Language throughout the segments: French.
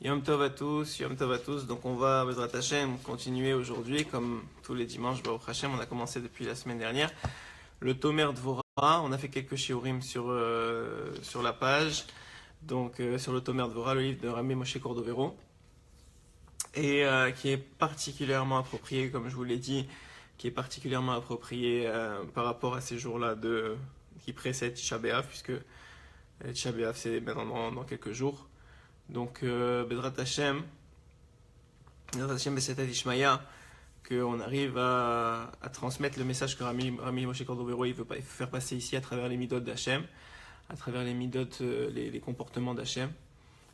Yom Tov à tous. Donc on va, Bezrat Hashem, continuer aujourd'hui, comme tous les dimanches, Baruch Hashem, on a commencé depuis la semaine dernière, le Tomer Dvorah. On a fait quelques shiurim sur la page, donc sur le Tomer Dvorah, le livre de Rabbi Moshe Cordovero, et qui est particulièrement approprié, comme je vous l'ai dit, par rapport à ces jours-là qui précèdent Tisha B'Av, puisque Tisha B'Av c'est maintenant dans quelques jours. Donc, Bezrat Hashem, Besetat Ishmaya, qu'on arrive à transmettre le message que Rami Moshe Cordovero il veut faire passer ici à travers les midot d'Hachem, à travers les midot, les comportements d'Hachem,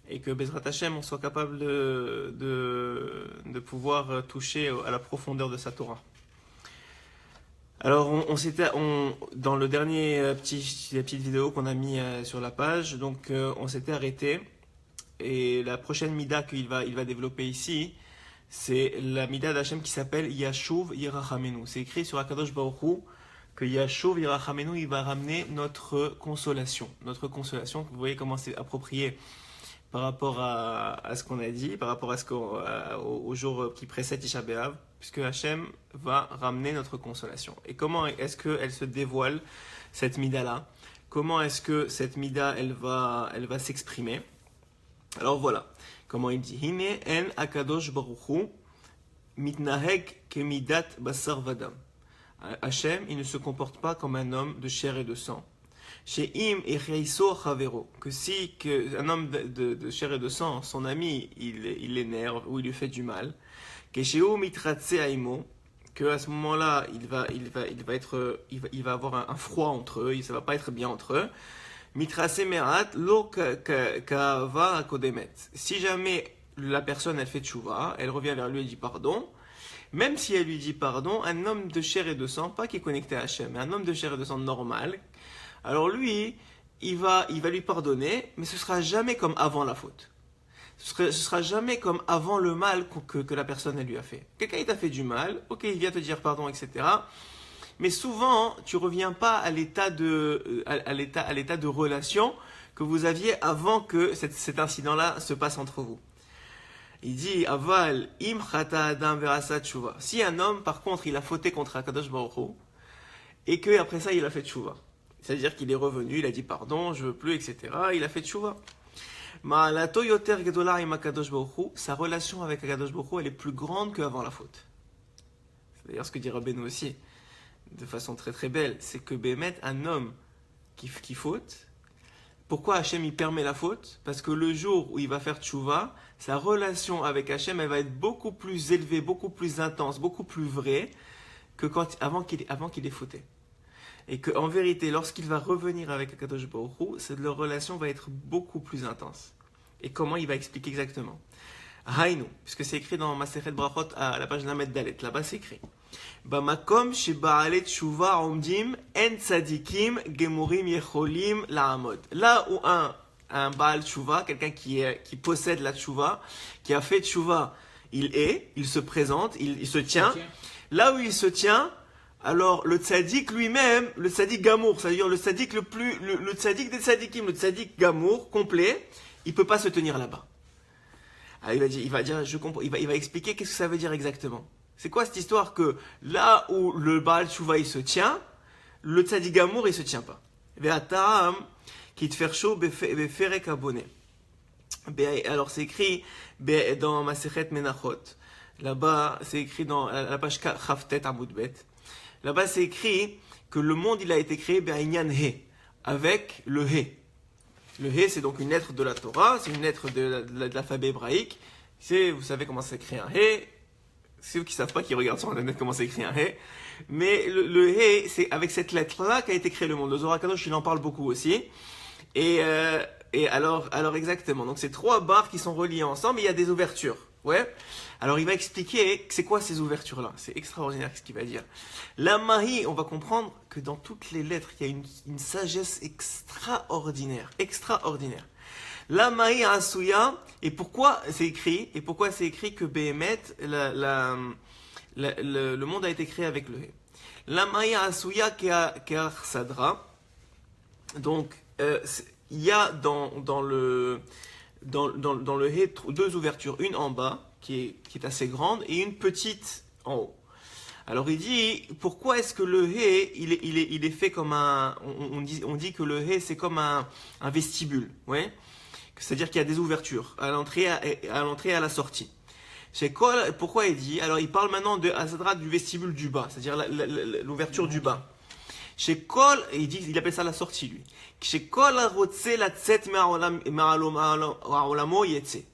et que Bezrat Hashem, on soit capable de pouvoir toucher à la profondeur de sa Torah. Alors, dans le dernier la petite vidéo qu'on a mis sur la page, donc on s'était arrêté. Et la prochaine mida qu'il va développer ici, c'est la mida d'Hachem qui s'appelle Yashuv Yirachamenu. C'est écrit sur Akadosh Baruch Hu que Yashuv Yirachamenu, il va ramener notre consolation. Notre consolation, vous voyez comment c'est approprié par rapport à ce qu'on a dit, par rapport au jour qui précède Tisha B'Av, puisque Hachem va ramener notre consolation. Et comment est-ce qu'elle se dévoile, cette mida-là? Comment est-ce que cette mida, elle va s'exprimer? Alors voilà, comment il dit, Hine en akadosh baruch hu mitnaheg kemidat basar vadam. Hachem, il ne se comporte pas comme un homme de chair et de sang. Chez im echeiso chavero, que si un homme de chair et de sang, son ami, il l'énerve ou il lui fait du mal. Que chez mitratse aimo, que à ce moment-là, il va avoir un froid entre eux, ça va pas être bien entre eux. Mitrase merat lo kava kodemet. Si jamais la personne elle fait tchouva, elle revient vers lui et dit pardon, même si elle lui dit pardon, un homme de chair et de sang, pas qui est connecté à Hachem, mais un homme de chair et de sang normal, alors lui, il va lui pardonner, mais ce sera jamais comme avant la faute. Ce sera jamais comme avant le mal que la personne elle lui a fait. Quelqu'un il t'a fait du mal, ok, il vient te dire pardon, etc. Mais souvent, tu ne reviens pas à l'état de relation que vous aviez avant que cet incident-là se passe entre vous. Il dit, Aval, im chata adam verasa tshuva. Si un homme, par contre, il a fauté contre Akadosh Baruch Hu, et qu'après ça, il a fait tshuva. C'est-à-dire qu'il est revenu, il a dit pardon, je veux plus, etc. Il a fait tshuva. Ma'alato yoter gedola im Akadosh Baruch Hu, sa relation avec Akadosh Baruch Hu, elle est plus grande qu'avant la faute. C'est d'ailleurs ce que dit Rabbeinu aussi, de façon très très belle, c'est que Bémet, un homme qui faute, pourquoi Hachem il permet la faute? Parce que le jour où il va faire tchouva, sa relation avec Hachem, elle va être beaucoup plus élevée, beaucoup plus intense, beaucoup plus vraie que avant qu'il ait fauté. Et qu'en vérité, lorsqu'il va revenir avec Akadosh Baruch Hu, leur relation va être beaucoup plus intense. Et comment il va expliquer exactement? Haïnou, puisque c'est écrit dans Masechet Brachot à la page Lamed Dalet, là-bas c'est écrit. Bamakom sheba'alet tshuva omdim en tzadikim gemurim yecholim la'amod. Là où un Baal tshuva, quelqu'un qui possède la tshuva, qui a fait tshuva, il se présente, il se tient. Okay. Là où il se tient, alors le tzadik lui-même, le tzadik gamour, c'est-à-dire le tzadik le tzadik des tzadikim, le tzadik gamour complet, il peut pas se tenir là-bas. Alors il va dire, je comprends, il va expliquer qu'est-ce que ça veut dire exactement. C'est quoi cette histoire que là où le Baal Tshuva il se tient, le Tzadik Gamour il se tient pas. Ve'atam qui te fait chaud beferek abonné. Alors c'est écrit dans Masechet Menachot. Là-bas c'est écrit dans la page Chavtet Amud Bet. Là-bas c'est écrit que le monde il a été créé be'inyan he, avec le he. Le he c'est donc une lettre de la Torah, c'est une lettre de l'alphabet hébraïque. Vous savez comment s'écrit un he. Ceux qui ne savent pas, qui regardent sur internet comment s'écrit un he. Mais le he, c'est avec cette lettre-là qu'a été créé le monde. Le Zohar Kadosh, il en parle beaucoup aussi. Et alors exactement. Donc c'est 3 barres qui sont reliées ensemble, et il y a des ouvertures. Ouais. Alors il va expliquer c'est quoi ces ouvertures-là. C'est extraordinaire ce qu'il va dire. La mahi, on va comprendre que dans toutes les lettres, il y a une sagesse extraordinaire. Extraordinaire. La mahi asuya, et pourquoi c'est écrit que Béhémet, le monde a été créé avec le he. La mahi asuya ke'ar sadra. Donc il y a dans dans le hé deux ouvertures, une en bas qui est assez grande et une petite en haut. Alors il dit, pourquoi est-ce que le hé il est fait comme on dit que le hé c'est comme un vestibule, ouais? C'est-à-dire qu'il y a des ouvertures à l'entrée et à la sortie. Pourquoi il dit? Alors il parle maintenant de Azadra du vestibule du bas, c'est-à-dire l'ouverture du bas. Chez Kol, il appelle ça la sortie lui. Chez Kol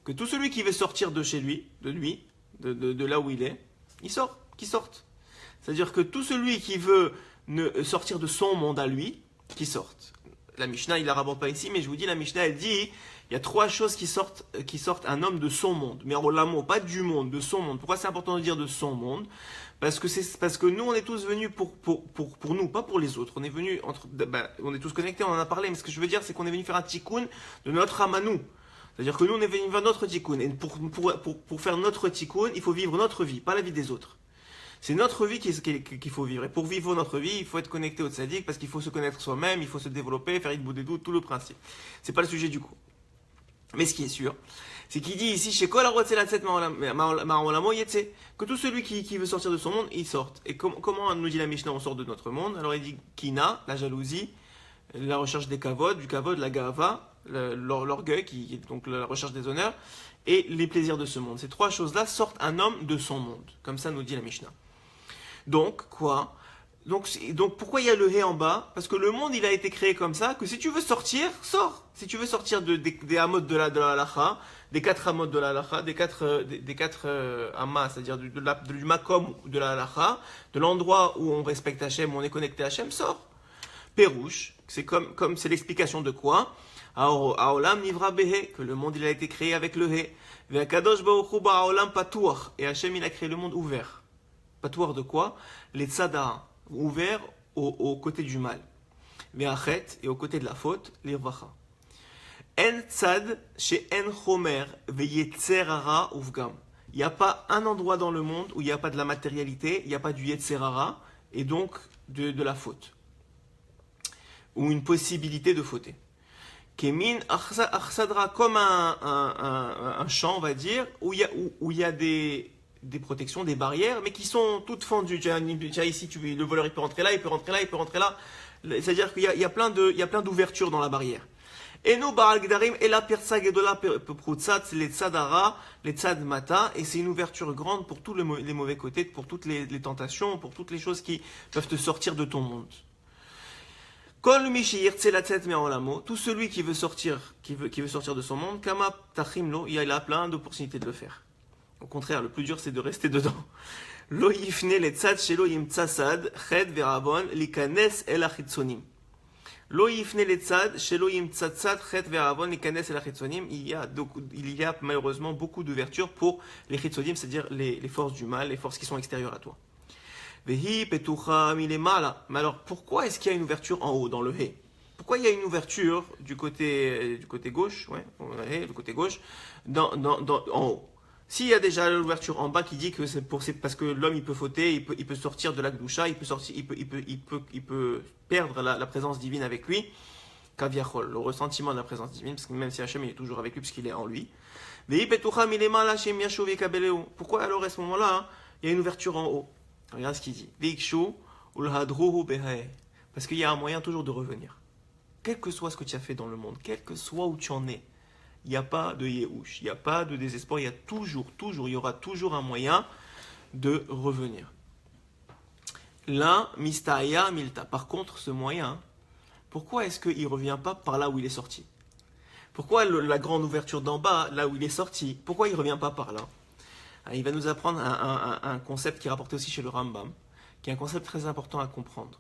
que tout celui qui veut sortir de chez lui, de là où il est, il sort, qu'il sorte. C'est-à-dire que tout celui qui veut sortir de son monde à lui, qu'il sorte. La Mishnah, il ne la rapporte pas ici, mais je vous dis, la Mishnah, elle dit, il y a trois choses qui sortent un homme de son monde. Mais Olamo, pas du monde, de son monde. Pourquoi c'est important de dire de son monde? Parce que nous, on est tous venus pour nous, pas pour les autres. On est venus on est tous connectés, on en a parlé, mais ce que je veux dire, c'est qu'on est venu faire un tikkun de notre âme à nous. C'est-à-dire que nous, on est venu faire notre tikkun. Et pour faire notre tikkun, il faut vivre notre vie, pas la vie des autres. C'est notre vie qu'il faut vivre. Et pour vivre notre vie, il faut être connecté au tzaddik, parce qu'il faut se connaître soi-même, il faut se développer, faire une des doutes, tout le principe. C'est pas le sujet du coup. Mais ce qui est sûr, c'est qu'il dit ici, chez Kol que tout celui qui veut sortir de son monde, il sorte. Et comment nous dit la Mishnah, on sort de notre monde? Alors il dit Kina, la jalousie, la recherche des kavod, du kavod, la gava, l'orgueil, qui est donc la recherche des honneurs, et les plaisirs de ce monde. Ces trois choses-là sortent un homme de son monde. Comme ça nous dit la Mishnah. Donc, quoi? Donc pourquoi il y a le hé en bas? Parce que le monde il a été créé comme ça, que si tu veux sortir, sors. Si tu veux sortir des amot de la halacha, des quatre amot de la halacha, des quatre amas, c'est-à-dire du makom de la halacha, de l'endroit où on respecte Hachem, où on est connecté à Hachem, sors. Pérouche, c'est comme c'est l'explication de quoi? Aolam nivra behe, que le monde il a été créé avec le hé. Ve'akadosh baruch hu ba'olam patuach, et Hachem il a créé le monde ouvert. Patuach de quoi? Les tzada, ouvert au côté du mal. Ve'achet, et au côté de la faute, l'irvacha. En tzad chez en chomer ve'yetzerara uvgam. Il n'y a pas un endroit dans le monde où il n'y a pas de la matérialité, il n'y a pas du yetzerara, et donc de la faute. Ou une possibilité de fauter. Kemin achsadra, comme un champ, on va dire, où il y a des protections, des barrières, mais qui sont toutes fendues. Tu as ici, le voleur il peut rentrer là, il peut rentrer là, il peut rentrer là. C'est-à-dire qu'il y a plein d'ouvertures dans la barrière. Et nous, Baal Gdarim, et la Pirsa Gedola Prutzat, c'est les Tzadara, les Tzad Mata, et c'est une ouverture grande pour tous les mauvais côtés, pour toutes les tentations, pour toutes les choses qui peuvent te sortir de ton monde. Kol Mishir Tzelatzet Me'olamo, tout celui qui veut sortir de son monde, Kama Tachimlo, il a plein d'opportunités de le faire. Au contraire, le plus dur, c'est de rester dedans. Lo yifne le tzad shelo yim tzasad, ched ve'avon, likanes el achitzonim. Lo yifne le tzad shelo yim tzasad, ched ve'avon, likanes el achitzonim. Il y a malheureusement beaucoup d'ouvertures pour les chitzonim, c'est-à-dire les forces du mal, les forces qui sont extérieures à toi. Vehi petucha milemala. Mais alors, pourquoi est-ce qu'il y a une ouverture en haut, dans le hé? Pourquoi il y a une ouverture du côté gauche, le côté gauche, en haut? S'il y a déjà l'ouverture en bas qui dit que c'est parce que l'homme il peut fauter, il peut sortir de la gdusha, il peut perdre la présence divine avec lui, kaviachol, le ressentiment de la présence divine, parce que même si Hachem il est toujours avec lui, parce qu'il est en lui. Pourquoi alors à ce moment-là, il y a une ouverture en haut? Regarde ce qu'il dit. Parce qu'il y a un moyen toujours de revenir. Quel que soit ce que tu as fait dans le monde, quel que soit où tu en es, il n'y a pas de yéhouch, il n'y a pas de désespoir, il y a il y aura toujours un moyen de revenir. Là, mistaya milta. Par contre, ce moyen, pourquoi est-ce qu'il ne revient pas par là où il est sorti? Pourquoi la grande ouverture d'en bas, là où il est sorti, pourquoi il ne revient pas par là? Il va nous apprendre un concept qui est rapporté aussi chez le Rambam, qui est un concept très important à comprendre.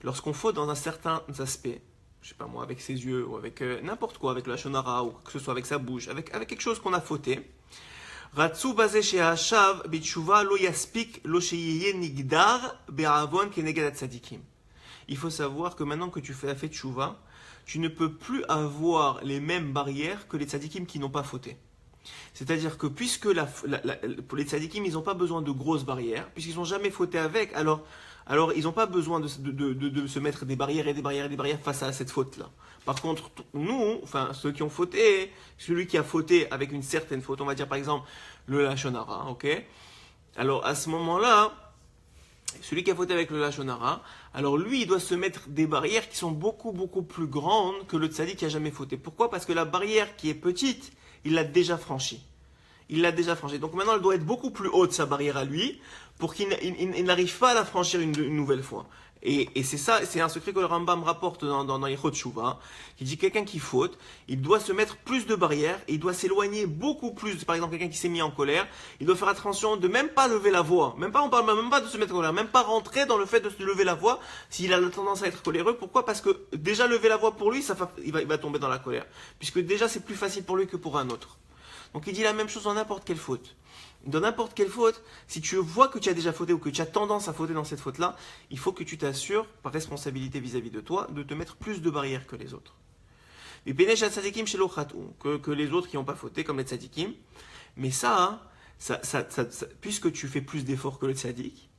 Lorsqu'on faute dans un certain aspect, je sais pas moi, avec ses yeux, ou avec n'importe quoi, avec la shonara, ou que ce soit avec sa bouche, avec quelque chose qu'on a fauté. Ratsu basé chez Hashav, bitshuva lo yaspik lo sheyeye nigdar be'avon kenegadat tzadikim. Il faut savoir que maintenant que tu as fait tshuva, tu ne peux plus avoir les mêmes barrières que les tzadikim qui n'ont pas fauté. C'est-à-dire que puisque pour les tzadikim, ils n'ont pas besoin de grosses barrières, puisqu'ils n'ont jamais fauté avec, alors ils n'ont pas besoin de se mettre des barrières et des barrières et des barrières face à cette faute-là. Par contre, nous, enfin, ceux qui ont fauté, celui qui a fauté avec une certaine faute, on va dire par exemple le Lachon Hara, ok? Alors, à ce moment-là, celui qui a fauté avec le Lachon Hara, alors lui, il doit se mettre des barrières qui sont beaucoup, beaucoup plus grandes que le tzaddik qui a jamais fauté. Pourquoi? Parce que la barrière qui est petite, il l'a déjà franchie. Il l'a déjà franchie. Donc maintenant, elle doit être beaucoup plus haute, sa barrière à lui, pour qu'il n'arrive pas à la franchir une nouvelle fois. Et c'est ça, c'est un secret que le Rambam rapporte dans les Chot Shuvah, qui dit que quelqu'un qui faute, il doit se mettre plus de barrières, et il doit s'éloigner beaucoup plus. Par exemple, quelqu'un qui s'est mis en colère, il doit faire attention de même pas lever la voix. On parle même pas de se mettre en colère, même pas rentrer dans le fait de se lever la voix s'il a la tendance à être coléreux. Pourquoi? Parce que déjà lever la voix pour lui, il va tomber dans la colère. Puisque déjà c'est plus facile pour lui que pour un autre. Donc il dit la même chose dans n'importe quelle faute. Dans n'importe quelle faute, si tu vois que tu as déjà fauté ou que tu as tendance à fauter dans cette faute-là, il faut que tu t'assures, par responsabilité vis-à-vis de toi, de te mettre plus de barrières que les autres. Que les autres qui n'ont pas fauté, comme les tzadikim. Mais ça, puisque tu fais plus d'efforts que le tzadik,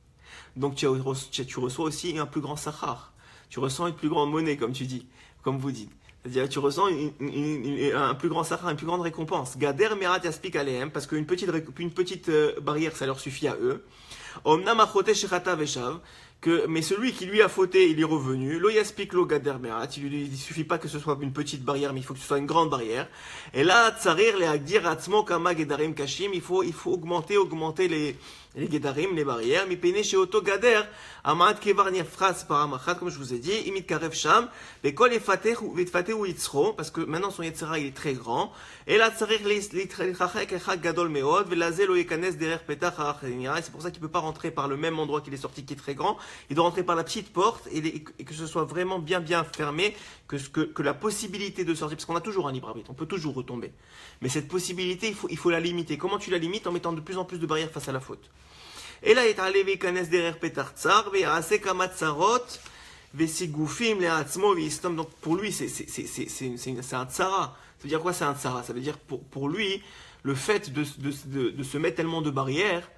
donc tu reçois aussi un plus grand sachar. Tu ressens une plus grande monnaie, comme tu dis, comme vous dites. C'est-à-dire tu ressens un plus grand sachar, une plus grande récompense. Gader merat yaspik alehem, parce qu'une petite barrière, ça leur suffit à eux. Omnam achote shechata veshav, mais celui qui lui a fauté, il est revenu. Lo yaspik lo gader merat, il suffit pas que ce soit une petite barrière, mais il faut que ce soit une grande barrière. Et là, tsarir le agdir atzmo kama gedarim kashim, il faut augmenter les gedarim, les barrières. Mi pene sheoto gader, amat kevar nefras paramachat, comme je vous ai dit, imit karev sham, bekol efater ou yitzro, parce que maintenant son yetzera il est très grand. Et là, tsarir litrachek echak gadol meod, velaze lo yekanes derer petach ha'achenira, c'est pour ça qu'il peut pas rentrer par le même endroit qu'il est sorti, qui est très grand. Il doit rentrer par la petite porte et que ce soit vraiment bien fermé, que la possibilité de sortir, parce qu'on a toujours un libre arbitre, on peut toujours retomber. Mais cette possibilité, il faut la limiter. Comment tu la limites? En mettant de plus en plus de barrières face à la faute. Et là, il est allé vekanes derer petar tsar, ve'ase kamat tsarot, ve'sigoufim le'atzmo ve'istom. Donc pour lui, c'est un tsara. Ça veut dire quoi, c'est un tsara? Ça veut dire pour lui, le fait de se mettre tellement de barrières,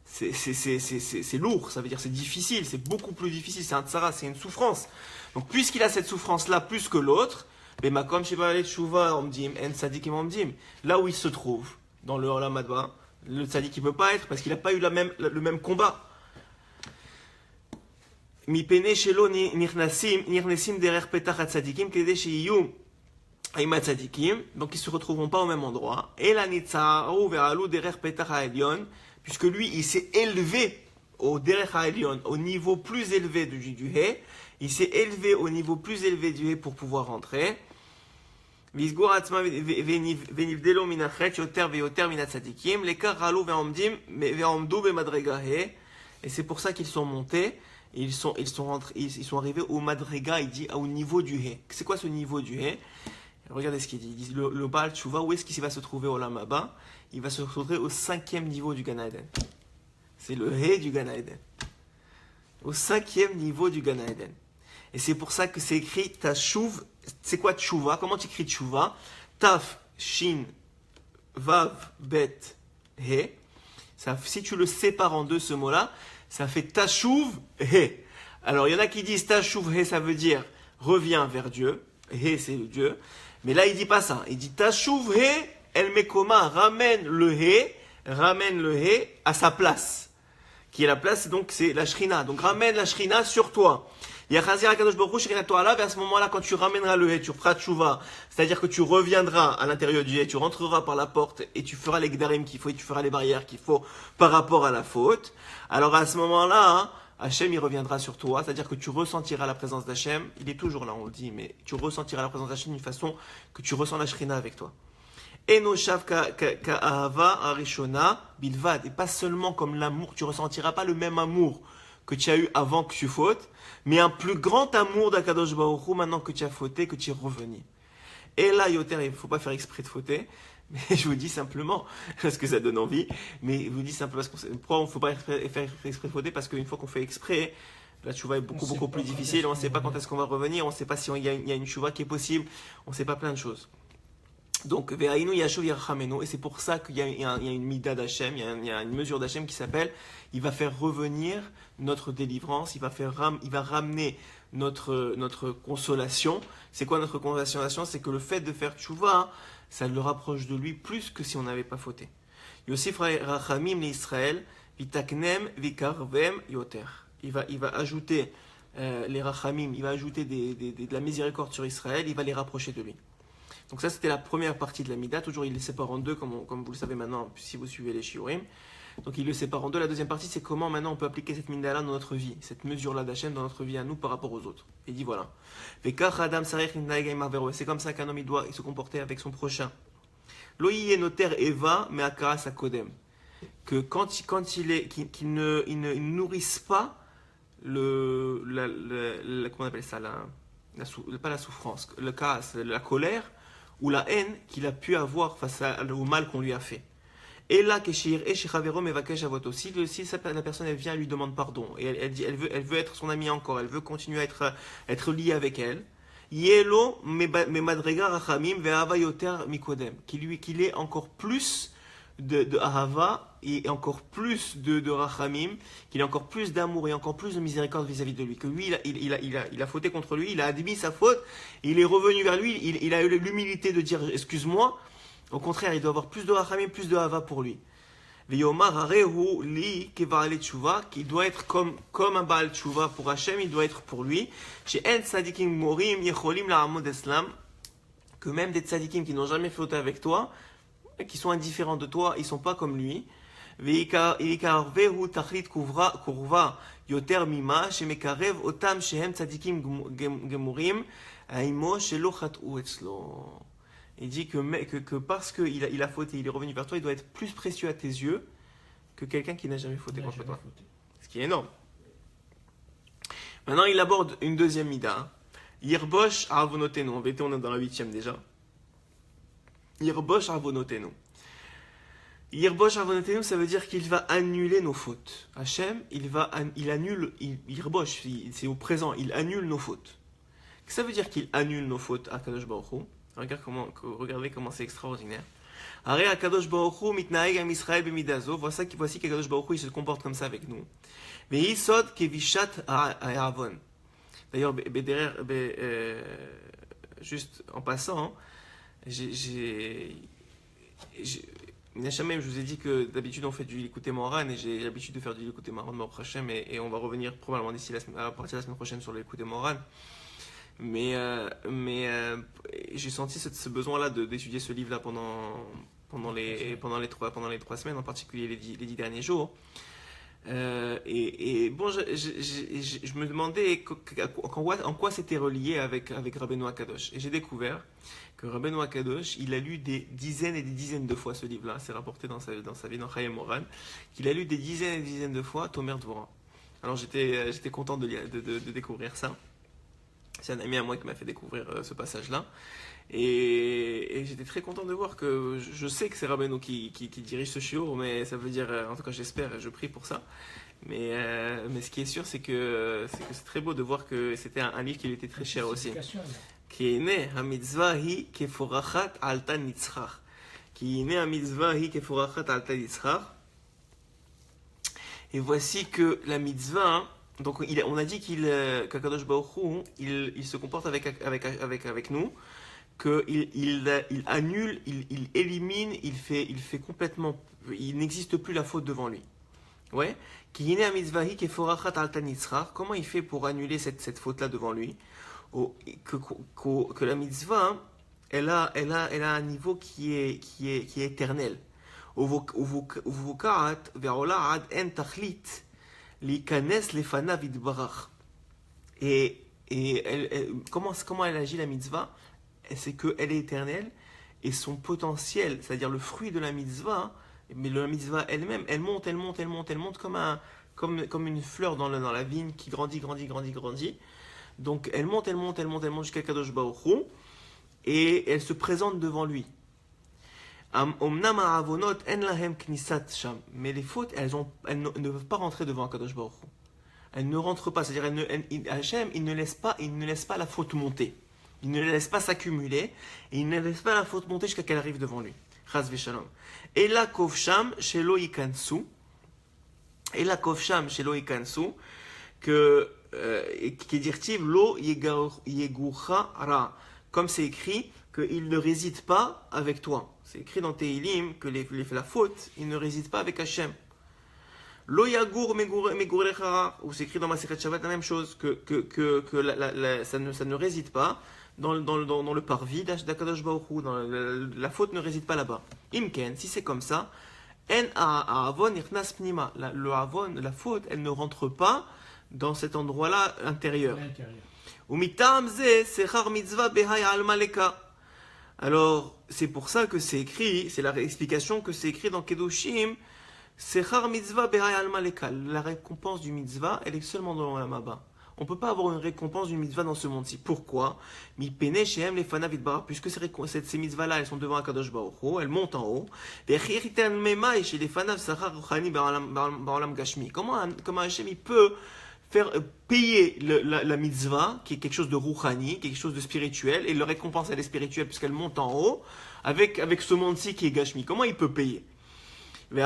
c'est lourd, ça veut dire c'est difficile, c'est beaucoup plus difficile, c'est un tsara, c'est une souffrance. Donc puisqu'il a cette souffrance-là plus que l'autre, makom sheba tshuva omdim, en tzadikim omdim, là où il se trouve, dans le Olam Haba, le tzadik il peut pas être parce qu'il n'a pas eu le même combat. Mi pene shelo nirnesim derer petach tzadikim kedei sheyu aima tzadikim, donc ils se retrouveront pas au même endroit. Et la nitzaru ve'alu derer petach ha'elyon, puisque lui, il s'est élevé au Derech HaElyon, au niveau plus élevé du Hé. Il s'est élevé au niveau plus élevé du Hé pour pouvoir rentrer. Et c'est pour ça qu'ils sont montés. Ils sont arrivés au Madrega, il dit au niveau du Hé. C'est quoi ce niveau du Hé? Regardez ce qu'il dit. Il dit le Baal Tshuva, où est-ce qu'il va se trouver au Olam Haba? Il va se retrouver au 5e niveau du Gan Eden. C'est le Hé du Gan Eden. Au 5e niveau du Gan Eden. Et c'est pour ça que c'est écrit Tashuv. C'est quoi Tshuva? Comment tu écris Tshuva? Taf, Shin, Vav, Bet, Hé. Si tu le sépares en deux, ce mot-là, ça fait Tashuv, Hé. Alors, il y en a qui disent Tashuv, Hé, ça veut dire reviens vers Dieu. Hé, c'est le Dieu. Mais là, il dit pas ça. Il dit Tashuv, Hé. El Mekoma ramène le Hé à sa place. Qui est la place, donc c'est la Shrina. Donc ramène la Shrina sur toi. Yachazir Akadosh Baruch Hu Shrina To'ala, et à ce moment-là, quand tu ramèneras le Hé, tu feras Tshuva, c'est-à-dire que tu reviendras à l'intérieur du Hé, tu rentreras par la porte et tu feras les Gdarim qu'il faut et tu feras les barrières qu'il faut par rapport à la faute. Alors à ce moment-là, Hachem il reviendra sur toi, c'est-à-dire que tu ressentiras la présence d'Hachem. Il est toujours là, on le dit, mais tu ressentiras la présence d'Hachem d'une façon que tu ressens la Shrina avec toi. Enoshav ka'ahava arishona bilvad. Et pas seulement comme l'amour, tu ressentiras pas le même amour que tu as eu avant que tu fautes, mais un plus grand amour d'Akadosh Baruch Hu maintenant que tu as fauté, que tu es revenu. Et là, Yoter, il ne faut pas faire exprès de fauter, mais je vous dis simplement, parce que ça donne envie, mais je vous dis simplement, pourquoi il ne faut pas faire exprès de fauter? Parce qu'une fois qu'on fait exprès, la tchouva est beaucoup plus difficile, on ne sait pas quand est-ce qu'on va revenir, on ne sait pas s'il y a une tchouva qui est possible, on ne sait pas plein de choses. Donc, Ve'ainu Yashov Yerachamenu, et c'est pour ça qu'il y a une mida d'Hachem, il y a une mesure d'Hachem qui s'appelle, il va faire revenir notre délivrance, il va ramener notre consolation. C'est quoi notre consolation? C'est que le fait de faire tchouva, ça le rapproche de lui plus que si on n'avait pas fauté. Yosif Rachamim l'Israël, Vitaknem Vikarvem Yoter. Il va ajouter les Rachamim, il va ajouter de la miséricorde sur Israël, il va les rapprocher de lui. Donc ça, c'était la première partie de la Mida. Toujours, il les sépare en deux, comme vous le savez maintenant, si vous suivez les Shiurim. Donc il le sépare en deux. La deuxième partie, c'est comment maintenant on peut appliquer cette Mida-là dans notre vie, cette mesure-là d'Hachem dans notre vie à nous par rapport aux autres. Il dit voilà. C'est comme ça qu'un homme il doit se comporter avec son prochain. Loïe noter Eva, mais Akara Sakodem. Que quand qu'il ne nourrisse pas comment on appelle ça, pas la souffrance, le casse, la colère ou la haine qu'il a pu avoir face au mal qu'on lui a fait. Et là, si la personne elle vient, elle lui demande pardon et elle dit, elle veut être son amie encore, elle veut continuer à être liée avec elle. Yelo memadrega rachamim ve'ahava yoter mikodem, qu'il ait encore plus de ahava et encore plus de rachamim, qu'il ait encore plus d'amour et encore plus de miséricorde vis-à-vis de lui, que lui il a fauté contre lui, il a admis sa faute, il est revenu vers lui, il a eu l'humilité de dire excuse-moi. Au contraire, il doit avoir plus de rachamim, plus de ahava pour lui. V'yomar harehu li kevaale tshuva, qu'il doit être comme un baal tshuva pour Hachem, il doit être pour lui. Chez en tzadikim morim yecholim la'amod eslam, que même des tzadikim qui n'ont jamais fauté avec toi, qui sont indifférents de toi, ils sont pas comme lui. V'yikarvehu tachlit kurva yoter mima shemekarev otam shehem tzadikim gemurim aimo shelo chat'u etzlo. Il dit que parce qu'il a fauté, il est revenu vers toi, il doit être plus précieux à tes yeux que quelqu'un qui n'a jamais fauté contre toi. Ce qui est énorme. Maintenant, il aborde une deuxième mida. Yirbosh avonotenu. On est dans la 8e déjà. Yirbosh avonotenu. Yirbosh avonotenu, ça veut dire qu'il va annuler nos fautes. Hachem, il annule, Yirbosh, c'est au présent, il annule nos fautes. Ça veut dire qu'il annule nos fautes à Kadosh Baruch Hu. Regardez comment c'est extraordinaire. Voici qu'Akadosh Baruch Hu il se comporte comme ça avec nous. D'ailleurs, juste en passant, Minashamem, je vous ai dit que d'habitude on fait du Likutei Moharan et j'ai l'habitude de faire du Likutei Moharan de Hashem et on va revenir probablement d'ici à partir de la semaine prochaine sur le Likutei Moharan. Mais j'ai senti ce besoin-là d'étudier ce livre-là pendant les 3 semaines, en particulier les 10 derniers jours. Et bon, je me demandais en quoi c'était relié avec Rabbeinu Akadosh. Et j'ai découvert que Rabbeinu Akadosh, il a lu des dizaines et des dizaines de fois ce livre-là. C'est rapporté dans sa vie dans Chayei Moharan, qu'il a lu des dizaines et des dizaines de fois Tomer Dvorah. Alors j'étais content de découvrir ça. C'est un ami à moi qui m'a fait découvrir ce passage-là. Et j'étais très content de voir que je sais que c'est Rabbeinu qui dirige ce shiur, mais ça veut dire, en tout cas j'espère et je prie pour ça. Mais ce qui est sûr, c'est que c'est très beau de voir que c'était un livre qui lui était très cher aussi. Qui est né à mitzvah hi keforachat alta nitzchach. Qui est né à mitzvah hi keforachat alta nitzchach. Et voici que la mitzvah, donc on a dit qu'Akadosh Baruch Hu, il se comporte avec nous, qu'il annule, il élimine, il fait complètement, il n'existe plus la faute devant lui. Ouais. Comment il fait pour annuler cette faute-là devant lui? Que la mitzvah, elle a un niveau qui est éternel. Et comment elle agit la mitzvah? C'est qu'elle est éternelle et son potentiel, c'est-à-dire le fruit de la mitzvah, mais la mitzvah elle-même, elle monte comme une fleur dans la vigne qui grandit. Donc elle monte jusqu'à Kadosh Baruch Hu et elle se présente devant lui. Mais les fautes, elles ne peuvent pas rentrer devant Kadosh Baruch Hu. Elles ne rentrent pas, c'est-à-dire Hachem, il ne laisse pas la faute monter. Il ne les laisse pas s'accumuler et il ne laisse pas la faute monter jusqu'à qu'elle arrive devant lui. Chas v'shalom. Et la kovsham shelo ikansu. Et la kovsham shelo ikansu que qui est directive lo yegurcha ra. Comme c'est écrit qu'il ne réside pas avec toi. C'est écrit dans Tehilim que la faute, il ne réside pas avec Hachem. Lo yagur megurecha, ou c'est écrit dans Masechet Shabbat la même chose, que ça ne réside pas dans le parvis d'Akadosh Baruch Hu, la faute ne réside pas là-bas. Imken, si c'est comme ça, en avon ichnas pnima, le avon, la faute, elle ne rentre pas dans cet endroit-là intérieur. Ou mitam ze sechar mitzvah behai alma leka. Alors, c'est pour ça que c'est écrit, c'est la explication que c'est écrit dans Kedoshim, Sechar mitzvah behai alma leka. La récompense du mitzvah, elle est seulement dans l'olam haba. On ne peut pas avoir une récompense d'une mitzvah dans ce monde-ci. Pourquoi? Mi pene shehem lefanav yitbarach, puisque ces mitzvahs-là, elles sont devant Akadosh Baruch Hu, elles montent en haut. Comment Hashem il peut faire payer la mitzvah, qui est quelque chose de rouhani, quelque chose de spirituel, et le récompense elle est spirituelle puisqu'elle monte en haut, avec ce monde-ci qui est gashmi. Comment il peut payer? Et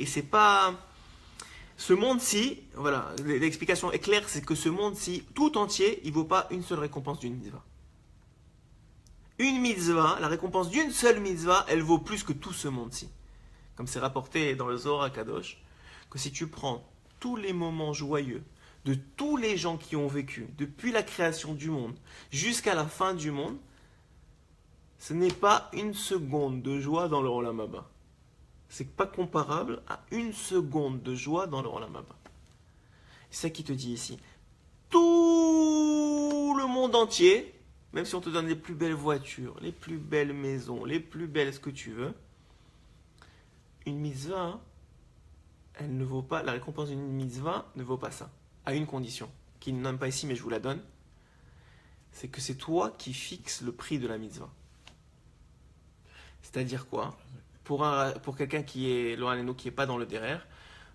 c'est pas ce monde-ci, voilà, l'explication est claire, c'est que ce monde-ci, tout entier, il ne vaut pas une seule récompense d'une mitzvah. Une mitzvah, la récompense d'une seule mitzvah, elle vaut plus que tout ce monde-ci. Comme c'est rapporté dans le Zohar HaKadosh, que si tu prends tous les moments joyeux de tous les gens qui ont vécu, depuis la création du monde jusqu'à la fin du monde, ce n'est pas une seconde de joie dans le Olam Haba. C'est pas comparable à une seconde de joie dans le Olam Haba. C'est ça qui te dit ici. Tout le monde entier, même si on te donne les plus belles voitures, les plus belles maisons, les plus belles ce que tu veux, une mitzvah, elle ne vaut pas, la récompense d'une mitzvah ne vaut pas ça. À une condition, qui ne nomme pas ici mais je vous la donne, c'est que c'est toi qui fixes le prix de la mitzvah. C'est-à-dire quoi? Pour quelqu'un qui est loin qui est pas dans le derrière,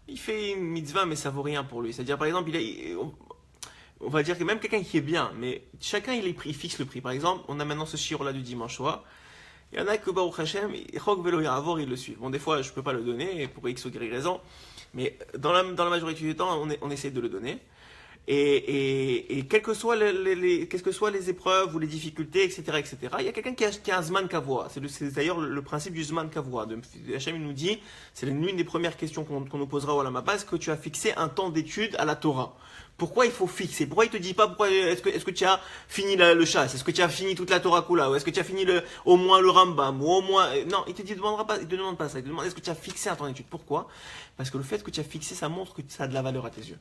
il fait une mitzvah mais ça vaut rien pour lui. C'est-à-dire par exemple, on va dire que même quelqu'un qui est bien, mais chacun il fixe le prix. Par exemple, on a maintenant ce shiur là du dimanche soir. Il y en a que Baruch Hashem, Chok Velo Ya'avor, ils le suivent. Bon, des fois je peux pas le donner pour X ou Y raison, mais dans la majorité du temps, on essaie de le donner. Et quelles que soient les épreuves ou les difficultés, etc., il y a quelqu'un qui a un Zman Kavua. C'est d'ailleurs le principe du Zman Kavua. Hachem nous dit, c'est l'une des premières questions qu'on nous posera au Olam Haba, est-ce que tu as fixé un temps d'étude à la Torah? Pourquoi il faut fixer? Pourquoi il te dit pas est-ce que tu as fini le chasse? Est-ce que tu as fini toute la Torah Kula? Ou est-ce que tu as fini au moins le Rambam? Ou au moins non, il te demande pas ça. Il te demande est-ce que tu as fixé un temps d'étude? Pourquoi? Parce que le fait que tu as fixé, ça montre que ça a de la valeur à tes yeux.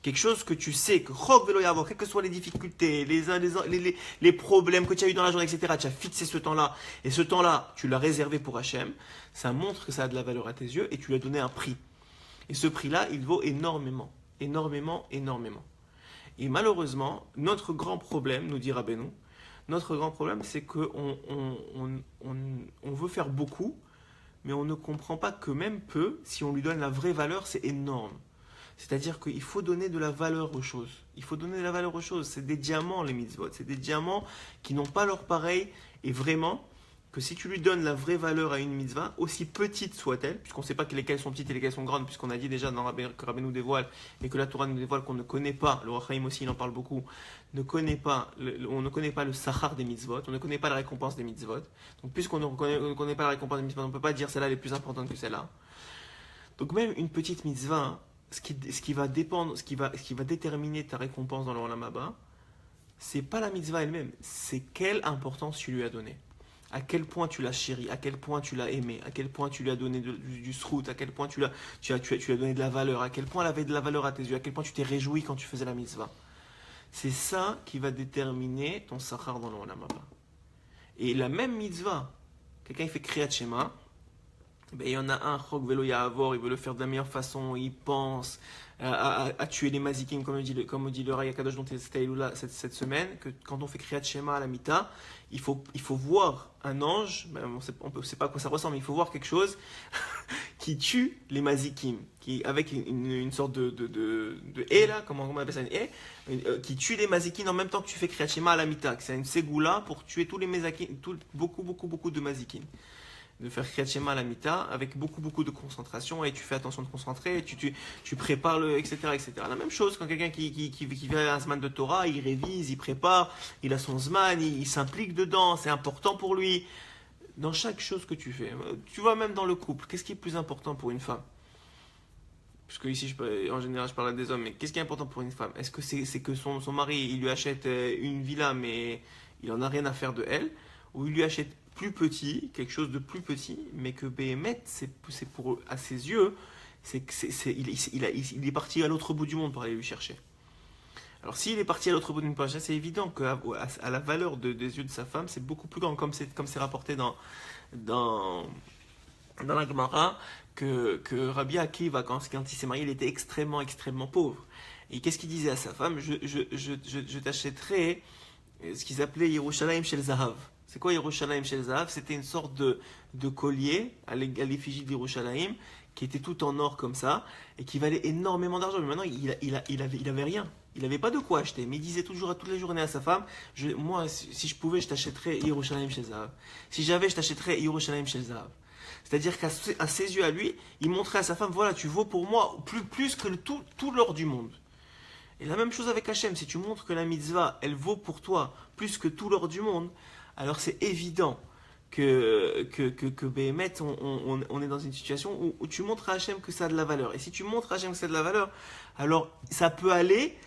Quelque chose que tu sais, que quelles que soient les difficultés, les problèmes que tu as eu dans la journée, etc., tu as fixé ce temps-là, et ce temps-là, tu l'as réservé pour Hachem, ça montre que ça a de la valeur à tes yeux, et tu lui as donné un prix. Et ce prix-là, il vaut énormément, énormément, énormément. Et malheureusement, notre grand problème, nous dit Rabbeinu, notre grand problème, c'est qu'on veut faire beaucoup, mais on ne comprend pas que même peu, si on lui donne la vraie valeur, c'est énorme. C'est-à-dire qu'il faut donner de la valeur aux choses. Il faut donner de la valeur aux choses. C'est des diamants, les mitzvot. C'est des diamants qui n'ont pas leur pareil. Et vraiment, que si tu lui donnes la vraie valeur à une mitzvah, aussi petite soit-elle, puisqu'on ne sait pas lesquelles sont petites et lesquelles sont grandes, puisqu'on a dit déjà dans que Rabbi nous dévoile, et que la Torah nous dévoile qu'on ne connaît pas, le Rachaim aussi il en parle beaucoup, on ne connaît pas le sachar des mitzvot, on ne connaît pas la récompense des mitzvot. Donc puisqu'on ne connaît pas la récompense des mitzvot, on ne peut pas dire celle-là elle est plus importante que celle-là. Donc même une petite mitzvah, ce qui va déterminer ta récompense dans le Olam Haba, c'est pas la mitzvah elle-même, c'est quelle importance tu lui as donnée. À quel point tu l'as chéri, à quel point tu l'as aimé, à quel point tu lui as donné du srout, à quel point tu lui as donné de la valeur, à quel point elle avait de la valeur à tes yeux, à quel point tu t'es réjoui quand tu faisais la mitzvah. C'est ça qui va déterminer ton sachar dans le Olam Haba. Et la même mitzvah, quelqu'un il fait Kriyat Shema, Ben, il y en a un, Chok Velo Yahavor, il veut le faire de la meilleure façon, il pense à tuer les mazikim, comme dit le Raya Kadosh dont c'était là cette semaine, que quand on fait Kriyat Shema à la Mita, il faut voir un ange, ben, on ne sait pas à quoi ça ressemble, mais il faut voir quelque chose qui tue les mazikim, avec une sorte de haie là, comment on appelle ça, une haie, qui tue les mazikim en même temps que tu fais Kriyat Shema à la Mita, que c'est une ségoula pour tuer tous les mazikim, beaucoup de mazikim. De faire Kriyat Shema à la Mita avec beaucoup de concentration et tu fais attention de concentrer, et tu prépares etc. La même chose quand quelqu'un qui vient à un Zman de Torah, il révise, il prépare, il a son Zman, il s'implique dedans, c'est important pour lui. Dans chaque chose que tu fais, tu vois même dans le couple, qu'est-ce qui est plus important pour une femme? Parce que ici, en général, je parle à des hommes, mais qu'est-ce qui est important pour une femme? Est-ce que c'est que son mari, il lui achète une villa, mais il en a rien à faire de elle? Ou il lui achète plus petit, quelque chose de plus petit, mais que Béhémet, c'est pour, à ses yeux, il est parti à l'autre bout du monde pour aller lui chercher. Alors s'il est parti à l'autre bout du monde pour aller chercher, c'est évident qu'à la valeur des yeux de sa femme, c'est beaucoup plus grand, comme c'est rapporté dans la Gemara, que Rabbi Akiva, quand il s'est marié, il était extrêmement pauvre. Et qu'est-ce qu'il disait à sa femme? Je t'achèterai ce qu'ils appelaient Yerushalayim Shel Zahav. C'est quoi Yerushalayim Shel Zahav? C'était une sorte de collier à l'effigie d'Yerushalayim qui était tout en or comme ça et qui valait énormément d'argent. Mais maintenant, il avait rien. Il n'avait pas de quoi acheter. Mais il disait toujours toute la journée à sa femme, moi, si je pouvais, je t'achèterais Yerushalayim Shel Zahav. Si j'avais, je t'achèterais Yerushalayim Shel Zahav. C'est-à-dire qu'à ses yeux à lui, il montrait à sa femme, voilà, tu vaux pour moi plus que tout l'or du monde. Et la même chose avec Hachem, si tu montres que la mitzvah, elle vaut pour toi plus que tout l'or du monde, alors c'est évident que Béhémet, on est dans une situation où tu montres à Hachem que ça a de la valeur. Et si tu montres à Hachem que ça a de la valeur, alors ça peut aller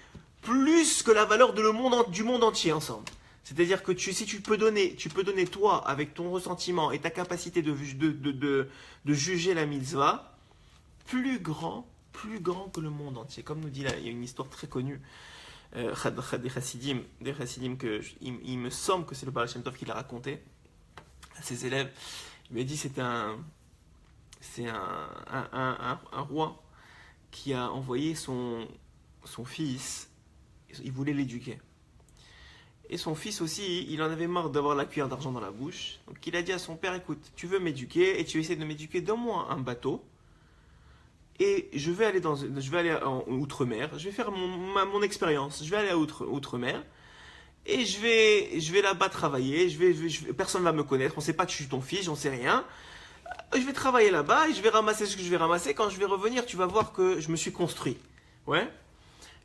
plus que la valeur du monde entier ensemble. C'est-à-dire que si tu peux donner toi, avec ton ressentiment et ta capacité de juger la mitzvah, plus grand que le monde entier. Comme nous dit là, il y a une histoire très connue des chassidim que il me semble que c'est le Baal Shem Tov qui l'a raconté à ses élèves. Il m'a dit c'est un roi qui a envoyé son fils, il voulait l'éduquer. Et son fils aussi, il en avait marre d'avoir la cuillère d'argent dans la bouche. Donc il a dit à son père, écoute, tu veux m'éduquer et tu essaies de m'éduquer, donne-moi un bateau. Et je vais aller en outre-mer, je vais faire mon expérience, je vais aller à outre-mer, et je vais là-bas travailler, personne ne va me connaître, on ne sait pas que je suis ton fils, j'en sais rien. Je vais travailler là-bas et je vais ramasser ce que je vais ramasser, quand je vais revenir, tu vas voir que je me suis construit. Ouais.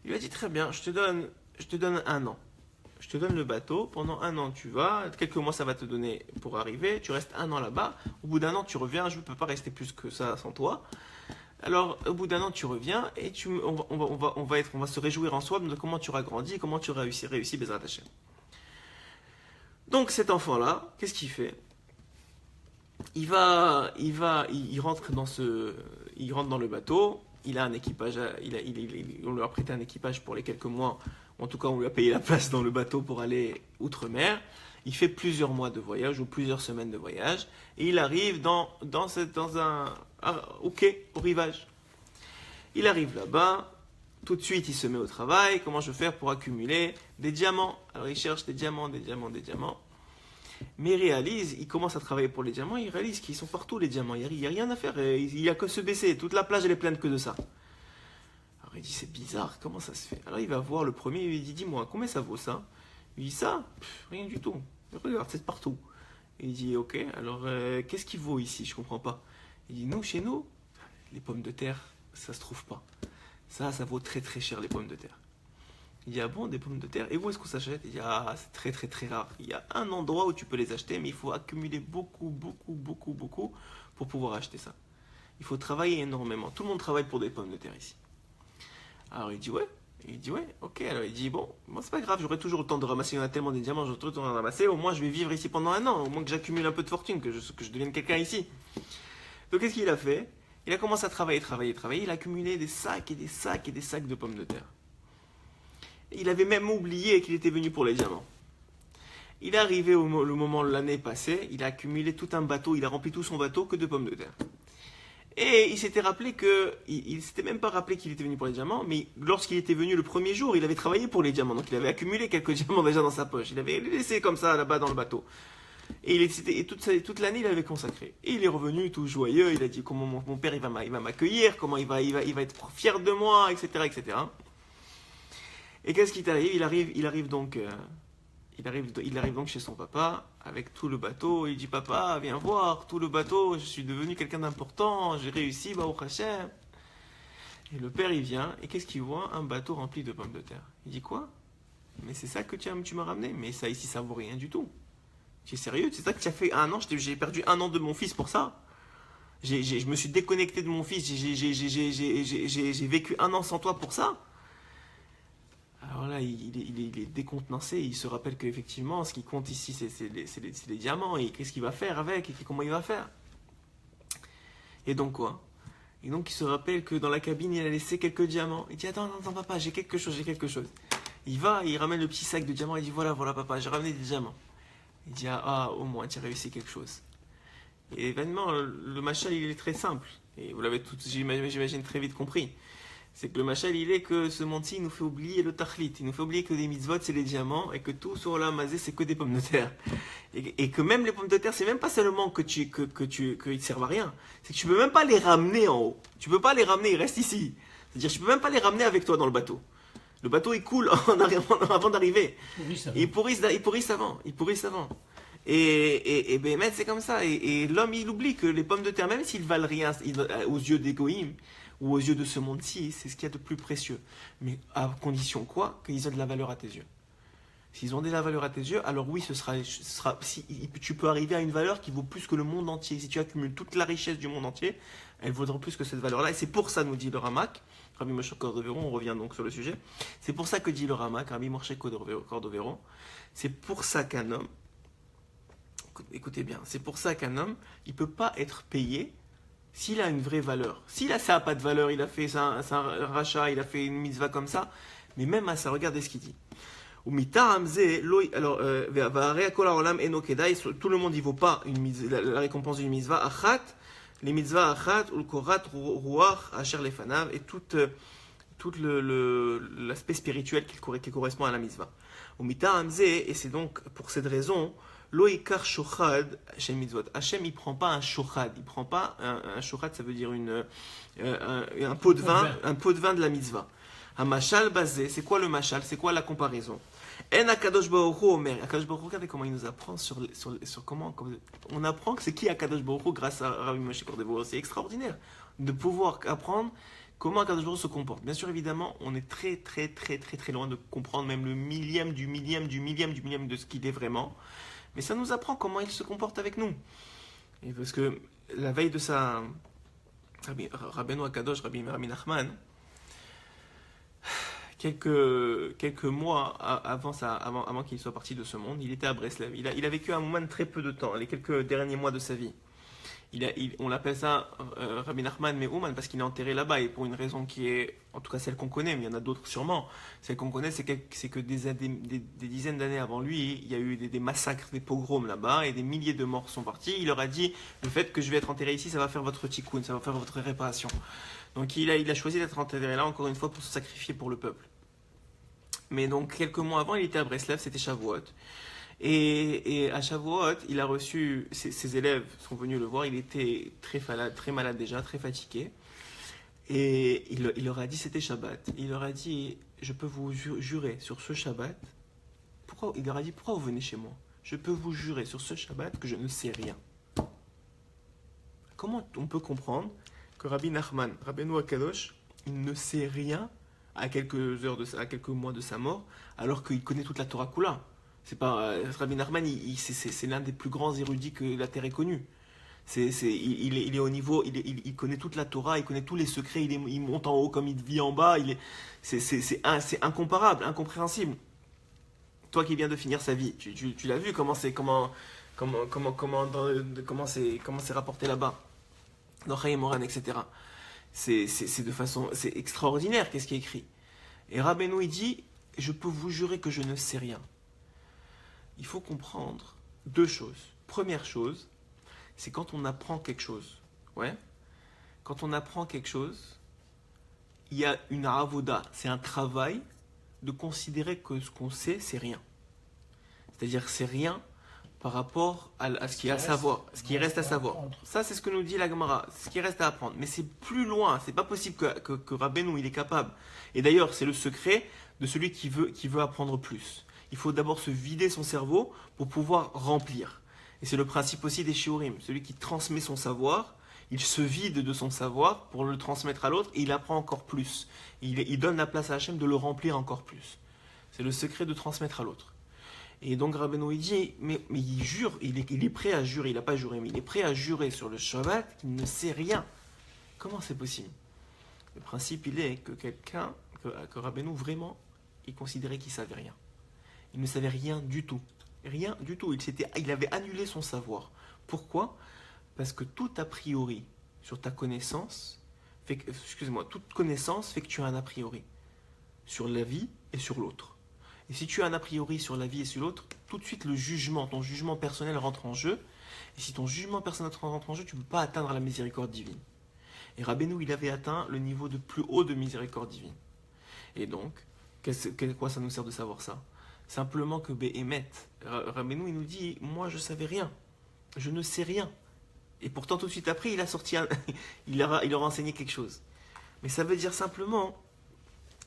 Il lui a dit, très bien, je te donne 1 an. Je te donne le bateau, pendant 1 an tu vas, quelques mois ça va te donner pour arriver, tu restes 1 an là-bas, au bout d'1 an tu reviens, je ne peux pas rester plus que ça sans toi. Alors, au bout d'1 an, tu reviens et on va se réjouir en soi de comment tu auras grandi, comment tu auras réussi Bezrat Hashem. Donc, cet enfant-là, qu'est-ce qu'il fait? Il rentre dans le bateau, il a un équipage, on lui a prêté un équipage pour les quelques mois, en tout cas, on lui a payé la place dans le bateau pour aller outre-mer. Il fait plusieurs mois de voyage ou plusieurs semaines de voyage et il arrive au quai, au rivage. Il arrive là-bas, tout de suite il se met au travail. Comment je vais faire pour accumuler des diamants? Alors il cherche des diamants. Mais il commence à travailler pour les diamants, il réalise qu'ils sont partout les diamants. Il n'y a rien à faire, il n'y a que se baisser. Toute la plage elle est pleine que de ça. Alors il dit c'est bizarre, comment ça se fait? Alors il va voir le premier, il lui dit dis-moi, combien ça vaut ça? Il dit ça? Rien du tout. Regarde, c'est partout. Et il dit ok, alors qu'est-ce qui vaut ici? Je comprends pas. Il dit chez nous, les pommes de terre, ça se trouve pas. Ça vaut très très cher les pommes de terre. Il dit ah bon, des pommes de terre? Et où est-ce qu'on s'achète? Il dit ah c'est très très très rare. Il y a un endroit où tu peux les acheter, mais il faut accumuler beaucoup pour pouvoir acheter ça. Il faut travailler énormément. Tout le monde travaille pour des pommes de terre ici. Alors il dit ouais. Ok, alors il dit bon, moi c'est pas grave, j'aurai toujours le temps de ramasser, il y en a tellement des diamants, j'aurai toujours le temps de ramasser, au moins je vais vivre ici pendant 1 an, au moins que j'accumule un peu de fortune, que je devienne quelqu'un ici. Donc qu'est-ce qu'il a fait? Il a commencé à travailler, il a accumulé des sacs et des sacs de pommes de terre. Et il avait même oublié qu'il était venu pour les diamants. Il est arrivé le moment de l'année passée, il a accumulé tout un bateau, il a rempli tout son bateau que de pommes de terre. Et il s'était rappelé il s'était même pas rappelé qu'il était venu pour les diamants, mais lorsqu'il était venu le premier jour, il avait travaillé pour les diamants, donc il avait accumulé quelques diamants déjà dans sa poche. Il avait laissé comme ça là-bas dans le bateau. Et toute l'année, il avait consacré. Et il est revenu tout joyeux, il a dit comment mon père il va m'accueillir, comment il va être fier de moi, etc. etc. Et qu'est-ce qui t'arrive? Il arrive donc chez son papa avec tout le bateau. Il dit papa, viens voir, tout le bateau, je suis devenu quelqu'un d'important, j'ai réussi, Baruch Hashem. Et le père il vient, et qu'est-ce qu'il voit? Un bateau rempli de pommes de terre. Il dit quoi? Mais c'est ça que tu m'as ramené? Mais ça ici ça vaut rien du tout. Tu es sérieux? C'est ça que tu as fait un an? J'ai perdu un an de mon fils pour ça. Je me suis déconnecté de mon fils, j'ai vécu un an sans toi pour ça. Alors là, il est décontenancé, il se rappelle qu'effectivement, ce qui compte ici, c'est les diamants, et qu'est-ce qu'il va faire avec, et comment il va faire. Et donc quoi? Et donc il se rappelle que dans la cabine, il a laissé quelques diamants. Il dit, attends, papa, j'ai quelque chose. Il va, il ramène le petit sac de diamants, il dit, voilà, papa, j'ai ramené des diamants. Il dit, au moins, tu as réussi quelque chose. Et évidemment, le machal, il est très simple. Et vous l'avez tout, j'imagine, très vite compris. C'est que le machal, il est que ce monde-ci, il nous fait oublier le tachlit. Il nous fait oublier que les mitzvot, c'est les diamants, et que tout sur la mazé, c'est que des pommes de terre. Et que même les pommes de terre, c'est même pas seulement qu'ils ne servent à rien. C'est que tu peux même pas les ramener en haut. Tu peux pas les ramener, ils restent ici. C'est-à-dire, tu peux même pas les ramener avec toi dans le bateau. Le bateau, il coule avant d'arriver. Il pourrisse avant. Et Béhémet, c'est comme ça. Et l'homme, il oublie que les pommes de terre, même s'ils valent rien aux yeux des goïms, ou aux yeux de ce monde-ci, c'est ce qu'il y a de plus précieux. Mais à condition quoi? Qu'ils aient de la valeur à tes yeux. S'ils ont de la valeur à tes yeux, alors oui, tu peux arriver à une valeur qui vaut plus que le monde entier. Si tu accumules toute la richesse du monde entier, elle vaudra plus que cette valeur-là. Et c'est pour ça, nous dit le Ramak, Rabbi Moshe Cordovero, on revient donc sur le sujet. C'est pour ça que dit le Ramak, Rabbi Moshe Cordovero, c'est pour ça qu'un homme, écoutez bien, c'est pour ça qu'un homme, il ne peut pas être payé s'il a une vraie valeur. S'il a ça n'a pas de valeur, il a fait un rachat, il a fait une mitzvah comme ça, mais même à ça, regardez ce qu'il dit. Alors, tout le monde n'y vaut pas la récompense d'une mitzvah. Achat, les mitzvahs achat, ou le korat, ruach, asher lefanav, et tout l'aspect spirituel qui correspond à la mitzvah. Et c'est donc pour cette raison, loikar shochad, Hashem mitzvot. Hashem, il ne prend pas un shochad, il ne prend pas un shochad, ça veut dire un pot de vin de la mitzvah. Un machal basé, c'est quoi le machal? C'est quoi la comparaison? En Akadosh Baruch Hu Omer. Akadosh Baruch Hu, regardez comment il nous apprend sur comment on apprend que c'est qui Akadosh Baruch Hu grâce à Rabbi Moshe Cordovero. C'est extraordinaire de pouvoir apprendre comment Akadosh Baruch Hu se comporte. Bien sûr, évidemment, on est très loin de comprendre même le millième du millième de ce qu'il est vraiment. Mais ça nous apprend comment il se comporte avec nous. Et parce que la veille de sa Rabbeinu Akadosh, Rabbi Nachman, quelques mois avant qu'il soit parti de ce monde, il était à Breslev. Il a vécu un moment très peu de temps, les quelques derniers mois de sa vie. On l'appelle ça Rabbi Nachman Me'uman parce qu'il est enterré là-bas et pour une raison qui est, en tout cas celle qu'on connaît, mais il y en a d'autres sûrement. Celle qu'on connaît, c'est que des dizaines d'années avant lui, il y a eu des massacres, des pogroms là-bas et des milliers de morts sont partis. Il leur a dit, le fait que je vais être enterré ici, ça va faire votre tikkun, ça va faire votre réparation. Donc il a choisi d'être enterré là encore une fois pour se sacrifier pour le peuple. Mais donc quelques mois avant, il était à Breslev, c'était Shavuot. Et à Shavuot, il a reçu, ses élèves sont venus le voir, il était très malade déjà, très fatigué. Et il leur a dit, c'était Shabbat. Il leur a dit, je peux vous jurer sur ce Shabbat. Il leur a dit, pourquoi vous venez chez moi? Je peux vous jurer sur ce Shabbat que je ne sais rien. Comment on peut comprendre que Rabbi Nachman, Rabbeinu Akadosh, il ne sait rien à quelques mois de sa mort, alors qu'il connaît toute la Torah Kula? C'est pas Rabbi Nachman, c'est l'un des plus grands érudits que la terre ait connu. Il est au niveau, il connaît toute la Torah, il connaît tous les secrets, il monte en haut comme il vit en bas. C'est incomparable, incompréhensible. Toi qui viens de finir sa vie, tu l'as vu comment c'est rapporté là-bas dans Chaim Moran, etc. C'est extraordinaire qu'est-ce qui est écrit. Et Rabbeinu il dit, je peux vous jurer que je ne sais rien. il faut comprendre deux choses. Première chose, c'est quand on apprend quelque chose. Ouais. Quand on apprend quelque chose, il y a une avoda, c'est un travail de considérer que ce qu'on sait, c'est rien. C'est-à-dire que c'est rien par rapport à ce qu'il y a à savoir, ce qui reste à savoir. Ça, c'est ce que nous dit la Gemara, ce qui reste à apprendre. Mais c'est plus loin, c'est pas possible que Rabbeinu, il est capable. Et d'ailleurs, c'est le secret de celui qui veut apprendre plus. Il faut d'abord se vider son cerveau pour pouvoir remplir. Et c'est le principe aussi des shiurim. Celui qui transmet son savoir, il se vide de son savoir pour le transmettre à l'autre et il apprend encore plus. Il donne la place à Hachem de le remplir encore plus. C'est le secret de transmettre à l'autre. Et donc Rabbeinu il dit, mais il jure, il est prêt à jurer, il n'a pas juré, mais il est prêt à jurer sur le Shabbat qu'il ne sait rien. Comment c'est possible? Le principe il est que que Rabbeinu vraiment, il considérait qu'il ne savait rien. Il ne savait rien du tout. Rien du tout. Il avait annulé son savoir. Pourquoi? Parce que tout a priori sur ta connaissance, toute connaissance fait que tu as un a priori sur la vie et sur l'autre. Et si tu as un a priori sur la vie et sur l'autre, tout de suite ton jugement personnel rentre en jeu. Et si ton jugement personnel rentre en jeu, tu ne peux pas atteindre la miséricorde divine. Et Rabbeinu, il avait atteint le niveau de plus haut de miséricorde divine. Et donc, quoi ça nous sert de savoir ça? Simplement que Béhémet, Rabbeinu, il nous dit, moi je ne savais rien, je ne sais rien. Et pourtant, tout de suite après, il a sorti il leur a enseigné quelque chose. Mais ça veut dire simplement,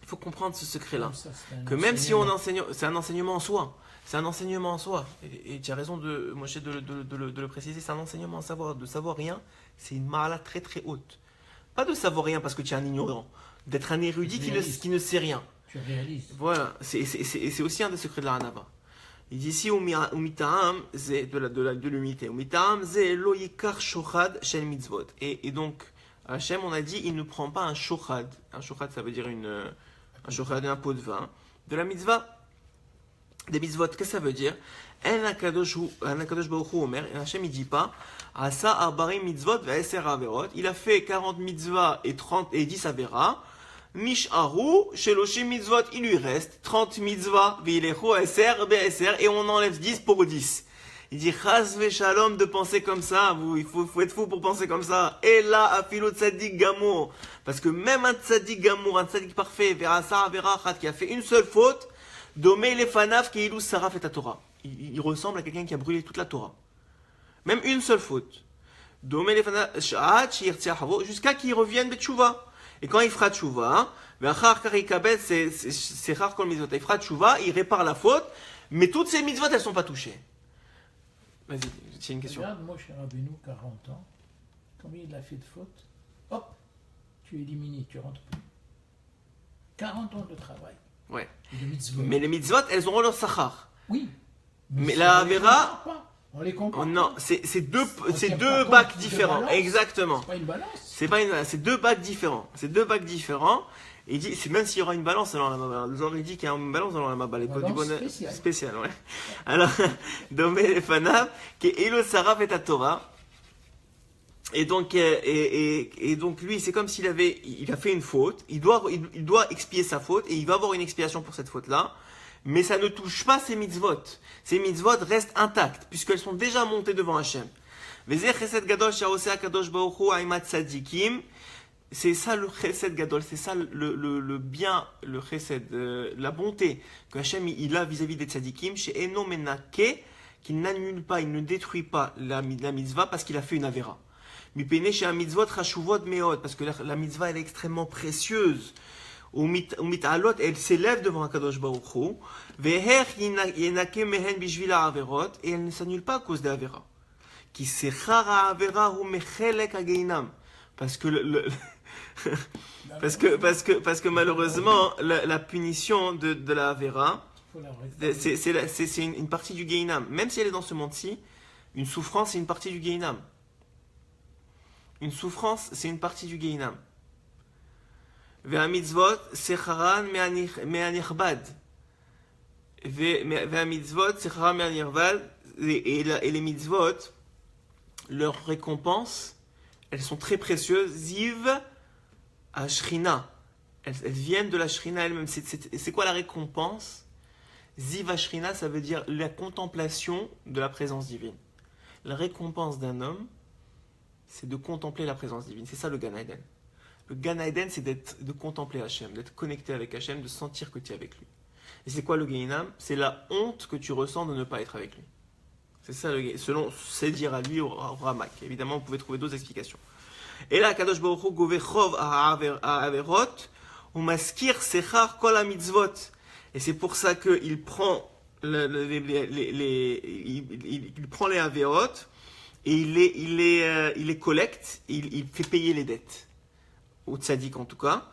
il faut comprendre ce secret-là. Que même si on enseigne, c'est un enseignement en soi. C'est un enseignement en soi. Et tu as raison, Moshe, de le préciser, c'est un enseignement en savoir. De savoir rien, c'est une ma'ala très très haute. Pas de savoir rien parce que tu es un ignorant. D'être un érudit qui ne sait rien. Tu réalises. Voilà, c'est aussi un des secrets de la Hanava. Il dit ici, Umitaam, c'est de l'humilité. Umitaam, c'est lo yikar shochad shel mitzvot. Et donc, Hachem, on a dit, il ne prend pas un shochad. Un shochad, ça veut dire un shochad, un pot de vin. De la mitzvah, des mitzvot, qu'est-ce que ça veut dire? En akadosh baruch hu omer, Hachem, il dit pas, asa arbari mitzvot ve'eser averot. Il a fait 40 mitzvahs et 10 averah. Mish'aru, sheloshim mitzvot, il lui reste 30 mitzvahs, v'ilechu eser be'eser, et on enlève 10 pour 10. Il dit, chas ve'shalom de penser comme ça, il faut être fou pour penser comme ça. Et là, afilo tzadik gamour. Parce que même un tzadik gamour, un tzadik parfait, verasa verachat, qui a fait une seule faute, domé les fanaf qui ilou saraf et Torah. Il ressemble à quelqu'un qui a brûlé toute la Torah. Même une seule faute. Domé les fanaf, jusqu'à qu'il revienne betchouva. Et quand il fera tchouva, c'est rare quand le mitzvot, il fera tchouva, il répare la faute, mais toutes ces mitzvot, elles ne sont pas touchées. Vas-y, c'est une question. Regarde, moi, chez Rabbeinu, 40 ans, combien il a fait de fautes? Hop, tu es éliminé, tu rentres plus. 40 ans de travail. Ouais. De mitzvot. Mais les mitzvot, elles auront leur sachar. Oui. Mais la Avera, on les comprend. non, c'est deux bacs différents. Exactement. C'est pas une balance. C'est deux bacs différents. C'est deux bacs différents. Et il dit, c'est même s'il y aura une balance dans la Mabala. Il dit qu'il y a une balance dans la Mabala. L'école du bonheur spécial, ouais. Alors, Domé les Fanav, qui est Elo Saraf et Torah. Et donc, donc lui, c'est comme s'il a fait une faute. Il doit expier sa faute et il va avoir une expiation pour cette faute-là. Mais ça ne touche pas ses mitzvot. Ces mitzvot restent intactes puisqu'elles sont déjà montées devant Hachem. C'est ça le chesed gadol, c'est ça le bien, le chesed, la bonté que Hachem il a vis-à-vis des tzadikim, chez Eno Menake, qu'il n'annule pas, il ne détruit pas la mitzvah parce qu'il a fait une avera. Mipene chez un mitzvot rachuvot meod, parce que la mitzvah elle est extrêmement précieuse. Umitalot, elle s'élève devant Akadosh Baruch Hu, veher yenake mehen bishvila averot, et elle ne s'annule pas à cause des avera. Qui sechara avera hu mechelek ageinam, parce que parce que malheureusement la punition de la avera, c'est une partie du Geinam. Même si elle est dans ce monde-ci, une souffrance c'est une partie du Geinam. Une souffrance c'est une partie du Geinam. והמיtzvot secharan me'anichbad. והמיtzvot secharan me'anichbad. Et les mitzvot, leurs récompenses, elles sont très précieuses. Ziv à Shrina. Elles viennent de la Shrina elle-même. C'est quoi la récompense? Ziva Shrina, ça veut dire la contemplation de la présence divine. La récompense d'un homme, c'est de contempler la présence divine. C'est ça le Gan Eden. Le Gan Eden, c'est de contempler Hachem, d'être connecté avec Hachem, de sentir que tu es avec lui. Et c'est quoi le Gehinam? C'est la honte que tu ressens de ne pas être avec lui. C'est ça, selon ses dires à lui, au Ramak. Évidemment, vous pouvez trouver d'autres explications. Et là, Kadosh Baruch Hu govechov ha'averot umaskir sechar kol hamitzvot. Et c'est pour ça qu'il prend il prend les averot et il les collecte, il fait payer les dettes. Au tzaddik en tout cas.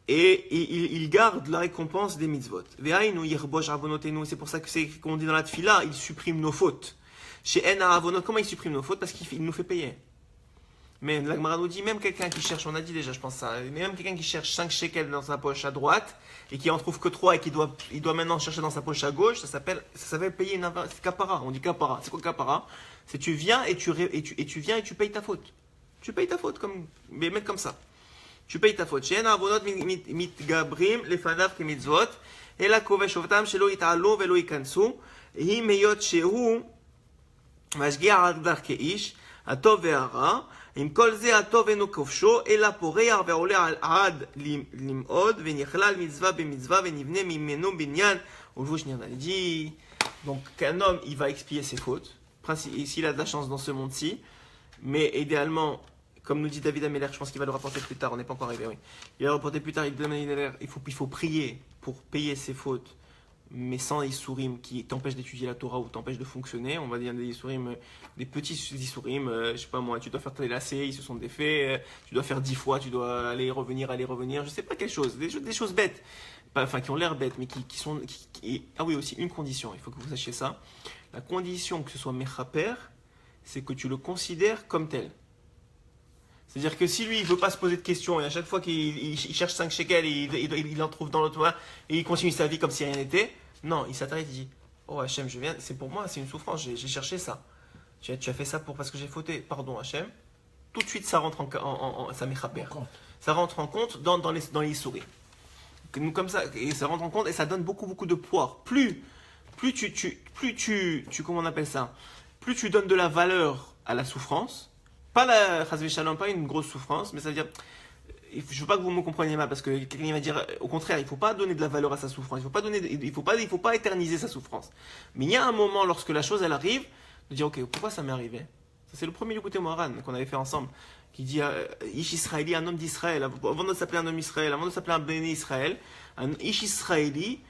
Et il garde la récompense des mitzvot. C'est pour ça que c'est qu'on dit dans la tfila, il supprime nos fautes. Chez En Avonot, comment il supprime nos fautes? Parce qu'il nous fait payer. Mais la Gemara nous dit, même quelqu'un qui cherche, on a dit déjà, je pense ça, mais même quelqu'un qui cherche 5 shekels dans sa poche à droite, et qui en trouve que 3 et qui doit maintenant chercher dans sa poche à gauche, ça s'appelle payer une kapara. On dit kapara. C'est quoi kapara? C'est tu viens et tu viens et tu payes ta faute. Tu payes ta faute, mais mettre comme ça. Tu payes ta faute. She'en avonot mitgabrim lefanav kemitzvot, ela kovesh ovtam shelo yit'alu velo yikansu, hi meyot shehu mashgiach al darkei ish, atov ve'ara, עם כל זה הטוב אינו כובשו, אלא פורח ועולה עד למעוד, ונכלל מצווה במצווה, ונבנה ממנו בניין, ולבוש נרנדי. Donc, qu'un homme, il va expier ses fautes, s'il a de la chance dans ce monde-ci, mais idéalement, comme nous dit David Ameller, je pense qu'il va le rapporter plus tard, on n'est pas encore arrivé, oui. Il va le rapporter plus tard, il faut prier pour payer ses fautes, mais sans Issourim qui t'empêchent d'étudier la Torah ou t'empêchent de fonctionner. On va dire des Issourim, des petits Issourim, je sais pas moi, tu dois faire tes lacets, ils se sont défaits, tu dois faire 10 fois, tu dois aller, revenir, je sais pas quelque chose, des choses bêtes, enfin qui ont l'air bêtes, mais qui sont... Ah oui, aussi une condition, il faut que vous sachiez ça. La condition que ce soit Mechaper, c'est que tu le considères comme tel. C'est-à-dire que si lui, il veut pas se poser de questions, et à chaque fois qu'il cherche 5 shekels, il en trouve dans l'autre main, et il continue sa vie comme si rien n'était, non, il s'arrête, il dit, oh Hachem, je viens, c'est pour moi, c'est une souffrance, j'ai cherché ça. Tu as fait ça parce que j'ai fauté, pardon Hachem. Tout de suite, ça rentre ça m'échappe. Ça rentre en compte dans les souris. Comme ça, et ça rentre en compte, et ça donne beaucoup de poids. Plus tu comment on appelle ça? Plus tu donnes de la valeur à la souffrance, pas une grosse souffrance, mais ça veut dire, je ne veux pas que vous me compreniez mal, parce que quelqu'un va dire, au contraire, il ne faut pas donner de la valeur à sa souffrance, il faut pas éterniser sa souffrance. Mais il y a un moment, lorsque la chose, elle arrive, de dire, ok, pourquoi ça m'est arrivé? Ça, c'est le premier Likutei Moharan qu'on avait fait ensemble, qui dit, Ish Israéli, un homme d'Israël, avant de s'appeler un homme d'Israël, avant de s'appeler un béni Israël, un Ish Israéli,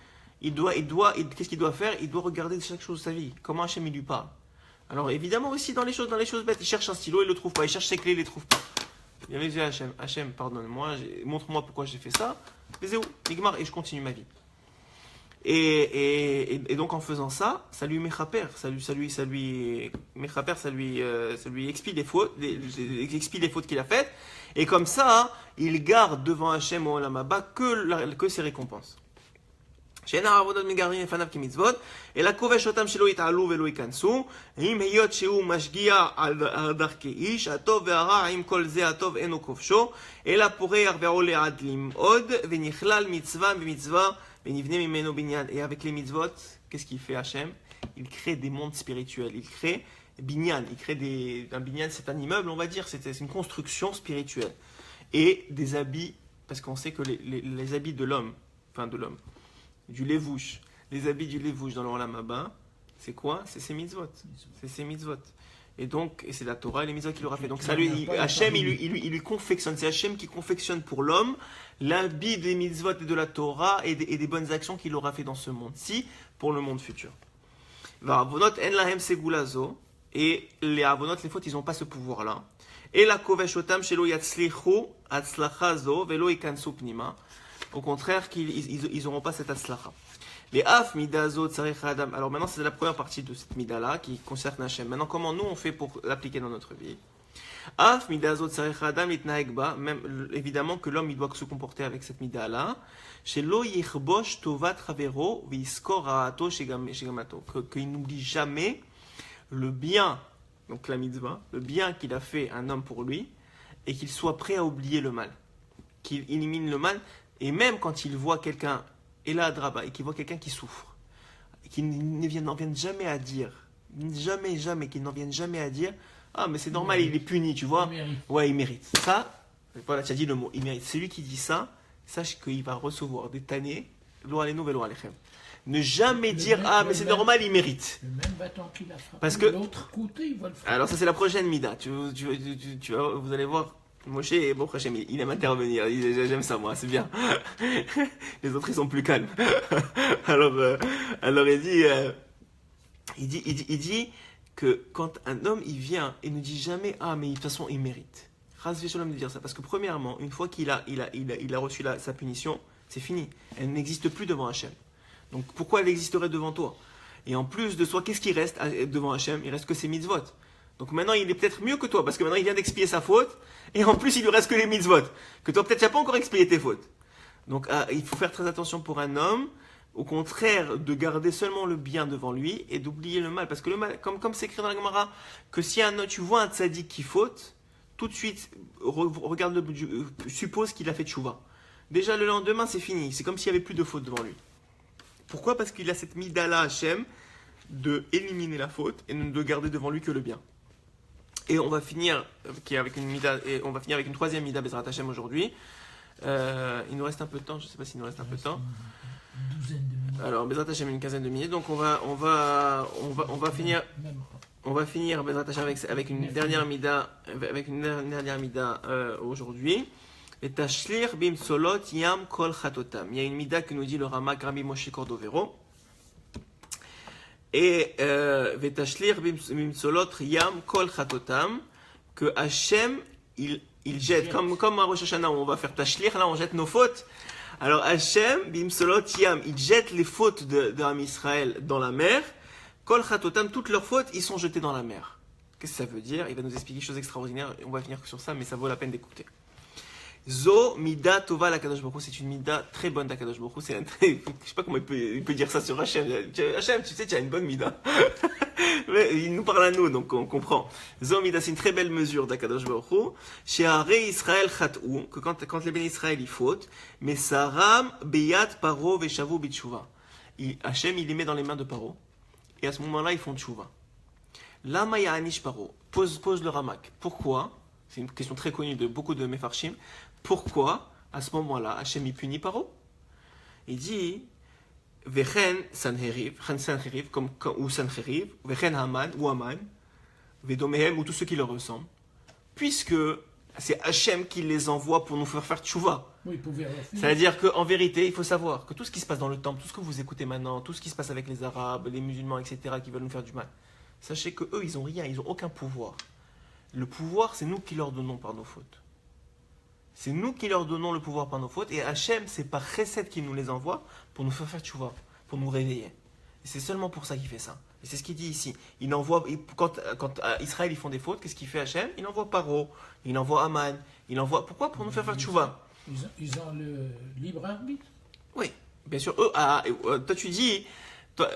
qu'est-ce qu'il doit faire? Il doit regarder chaque chose de sa vie, comment Hachem il lui parle. Alors évidemment aussi dans les choses bêtes, il cherche un stylo, il ne le trouve pas, il cherche ses clés, il ne les trouve pas. Il vient dire Hachem, pardonne-moi, montre-moi pourquoi j'ai fait ça, mais c'est où, Nigmar, et je continue ma vie. Et donc en faisant ça, ça lui mechaper, ça lui expie les fautes, expie les fautes qu'il a faites, et comme ça, il garde devant Hachem au Olam Haba que ses récompenses. שאין העבודות מגרעין לפניו כמצוות, אלא כובש אותם שלא יתעלו ולא ייכנסו, אם היות שהוא משגיע על דרכי איש, הטוב והרע, עם כל זה הטוב אינו כובשו, אלא פורח ועולה עד למעוד, ונכלל מצווה במצווה, ונבנה ממנו בניין. Et avec les mitzvot, qu'est-ce qu'il fait Hachem? Il crée des mondes spirituels, il crée binyan, un binyan c'est un immeuble, on va dire, c'est une construction spirituelle. Et des habits, parce qu'on sait que les habits de l'homme, du lévouche, les habits du lévouche dans le Olam Haba, c'est quoi? C'est ses mitzvot. C'est ses mitzvot. Et donc, c'est la Torah et les mitzvot qu'il aura fait. Donc, ça Hachem, il lui confectionne. C'est Hachem qui confectionne pour l'homme l'habit des mitzvot et de la Torah et des bonnes actions qu'il aura fait dans ce monde-ci pour le monde futur. Et les avonot, les fautes, ils n'ont pas ce pouvoir-là. Et la koveshotam shelo yatzlichu atzlachazo velo ikansu pnima. Au contraire, ils n'auront pas cette atzlacha. Les af midazot tzarech adam. Alors maintenant, c'est la première partie de cette mida-là qui concerne Hachem. Maintenant, comment nous on fait pour l'appliquer dans notre vie? Af midazot tzarech adam itnaeg ba. Même évidemment que l'homme il doit se comporter avec cette mida-là. Shelo yichbosh tovat chavero v'iskor ha'ato shegamato. Qu'il n'oublie jamais le bien, donc la mitzvah, le bien qu'il a fait un homme pour lui, et qu'il soit prêt à oublier le mal, qu'il élimine le mal. Et même quand il voit quelqu'un, et là, Draba, et qu'il voit quelqu'un qui souffre, n'en viennent jamais à dire, qu'ils n'en viennent jamais à dire, ah mais c'est normal, il est puni, tu vois. Ouais, il mérite. Ça, voilà, tu as dit le mot, il mérite. Celui qui dit ça, sache qu'il va recevoir des tannées, lo alenu velo alechem. Ne jamais dire, ah mais c'est normal, il mérite. Le même bâton qu'il a frappé, Parce que l'autre côté, il va le frapper. alors ça c'est la prochaine mida. Vous allez voir, Moshe, bon Hachem, il aime intervenir. J'aime ça moi, c'est bien. Les autres ils sont plus calmes. alors il dit que quand un homme il vient et ne dit jamais ah mais de toute façon il mérite. Ras Shalom de dire ça parce que premièrement une fois qu'il a reçu sa punition, c'est fini. Elle n'existe plus devant Hachem. Donc pourquoi elle existerait devant toi? Et en plus de soi, qu'est-ce qui reste devant Hachem? Il reste que ses mitzvot. Donc maintenant, il est peut-être mieux que toi, parce que maintenant, il vient d'expier sa faute, et en plus, il lui reste que les mitzvot. Que toi, peut-être, tu n'as pas encore expié tes fautes. Donc il faut faire très attention pour un homme, au contraire, de garder seulement le bien devant lui, et d'oublier le mal. Parce que le mal, comme c'est écrit dans la Gemara, que si tu vois un tzaddik qui faute, tout de suite, suppose qu'il a fait tchouva. Déjà, le lendemain, c'est fini. C'est comme s'il n'y avait plus de faute devant lui. Pourquoi? Parce qu'il a cette mida-là, Hachem, de éliminer la faute et de garder devant lui que le bien. Et on va finir avec une troisième mida Bezrat Hachem aujourd'hui. Il nous reste un peu de temps, je ne sais pas s'il nous reste un peu de temps. Une douzaine de minutes. Alors Bezrat Hachem une quinzaine de minutes, donc on va finir Bezrat Hachem avec une dernière mida, aujourd'hui. Et Tashlir bim solot yam kol chatotam. Il y a une mida que nous dit le Ramak Rabbi Moshe Cordovero. Et Vetashlir bim solot yam kol chatotam, que Hachem il jette comme à Rosh Hashanah où on va faire Tashlir, là on jette nos fautes. Alors Hachem bim solot yam, il jette les fautes d'Am Israël dans la mer. Kol chatotam, toutes leurs fautes, ils sont jetés dans la mer. Qu'est-ce que ça veut dire? Il va nous expliquer des choses extraordinaires. On va finir sur ça, mais ça vaut la peine d'écouter. Zo mida tova la Kadosh Baruch Hu, c'est une mida très bonne d'Akadosh Baruch Hu. Je sais pas comment il peut dire ça sur Hachem. Hachem, tu sais, tu as une bonne mida. Mais il nous parle à nous, donc on comprend. Zo mida, c'est une très belle mesure d'Akadosh Baruch Hu. She'are Israël chat'u, que quand les bénis Israël ils fautent, mais saram beyat paro veshavu bitshuva. Hachem il les met dans les mains de Paro, et à ce moment-là ils font tshuva. Lama ya'anish Paro, pose le Ramak. Pourquoi? C'est une question très connue de beaucoup de Mefarshim. Pourquoi, à ce moment-là, Hachem y punit Paro? Il dit Vechen Sanheriv, ou Sanheriv, Vechen Haman, ou Haman, Vedomehem, ou tous ceux qui leur ressemblent, puisque c'est Hachem qui les envoie pour nous faire tchouva. Oui, c'est-à-dire qu'en vérité, il faut savoir que tout ce qui se passe dans le temple, tout ce que vous écoutez maintenant, tout ce qui se passe avec les Arabes, les musulmans, etc., qui veulent nous faire du mal, sachez qu'eux, ils n'ont rien, ils n'ont aucun pouvoir. Le pouvoir, c'est nous qui leur donnons par nos fautes. C'est nous qui leur donnons le pouvoir par nos fautes. Et Hachem, c'est par recette qu'il nous les envoie pour nous faire tchouva, pour nous réveiller. Et c'est seulement pour ça qu'il fait ça. Et c'est ce qu'il dit ici. Il envoie, quand Israël ils font des fautes, qu'est-ce qu'il fait Hachem? Il envoie Paro, il envoie Haman, il envoie. Pourquoi? Pour nous faire tchouva. Ils ont le libre arbitre. Oui, bien sûr. Toi tu dis,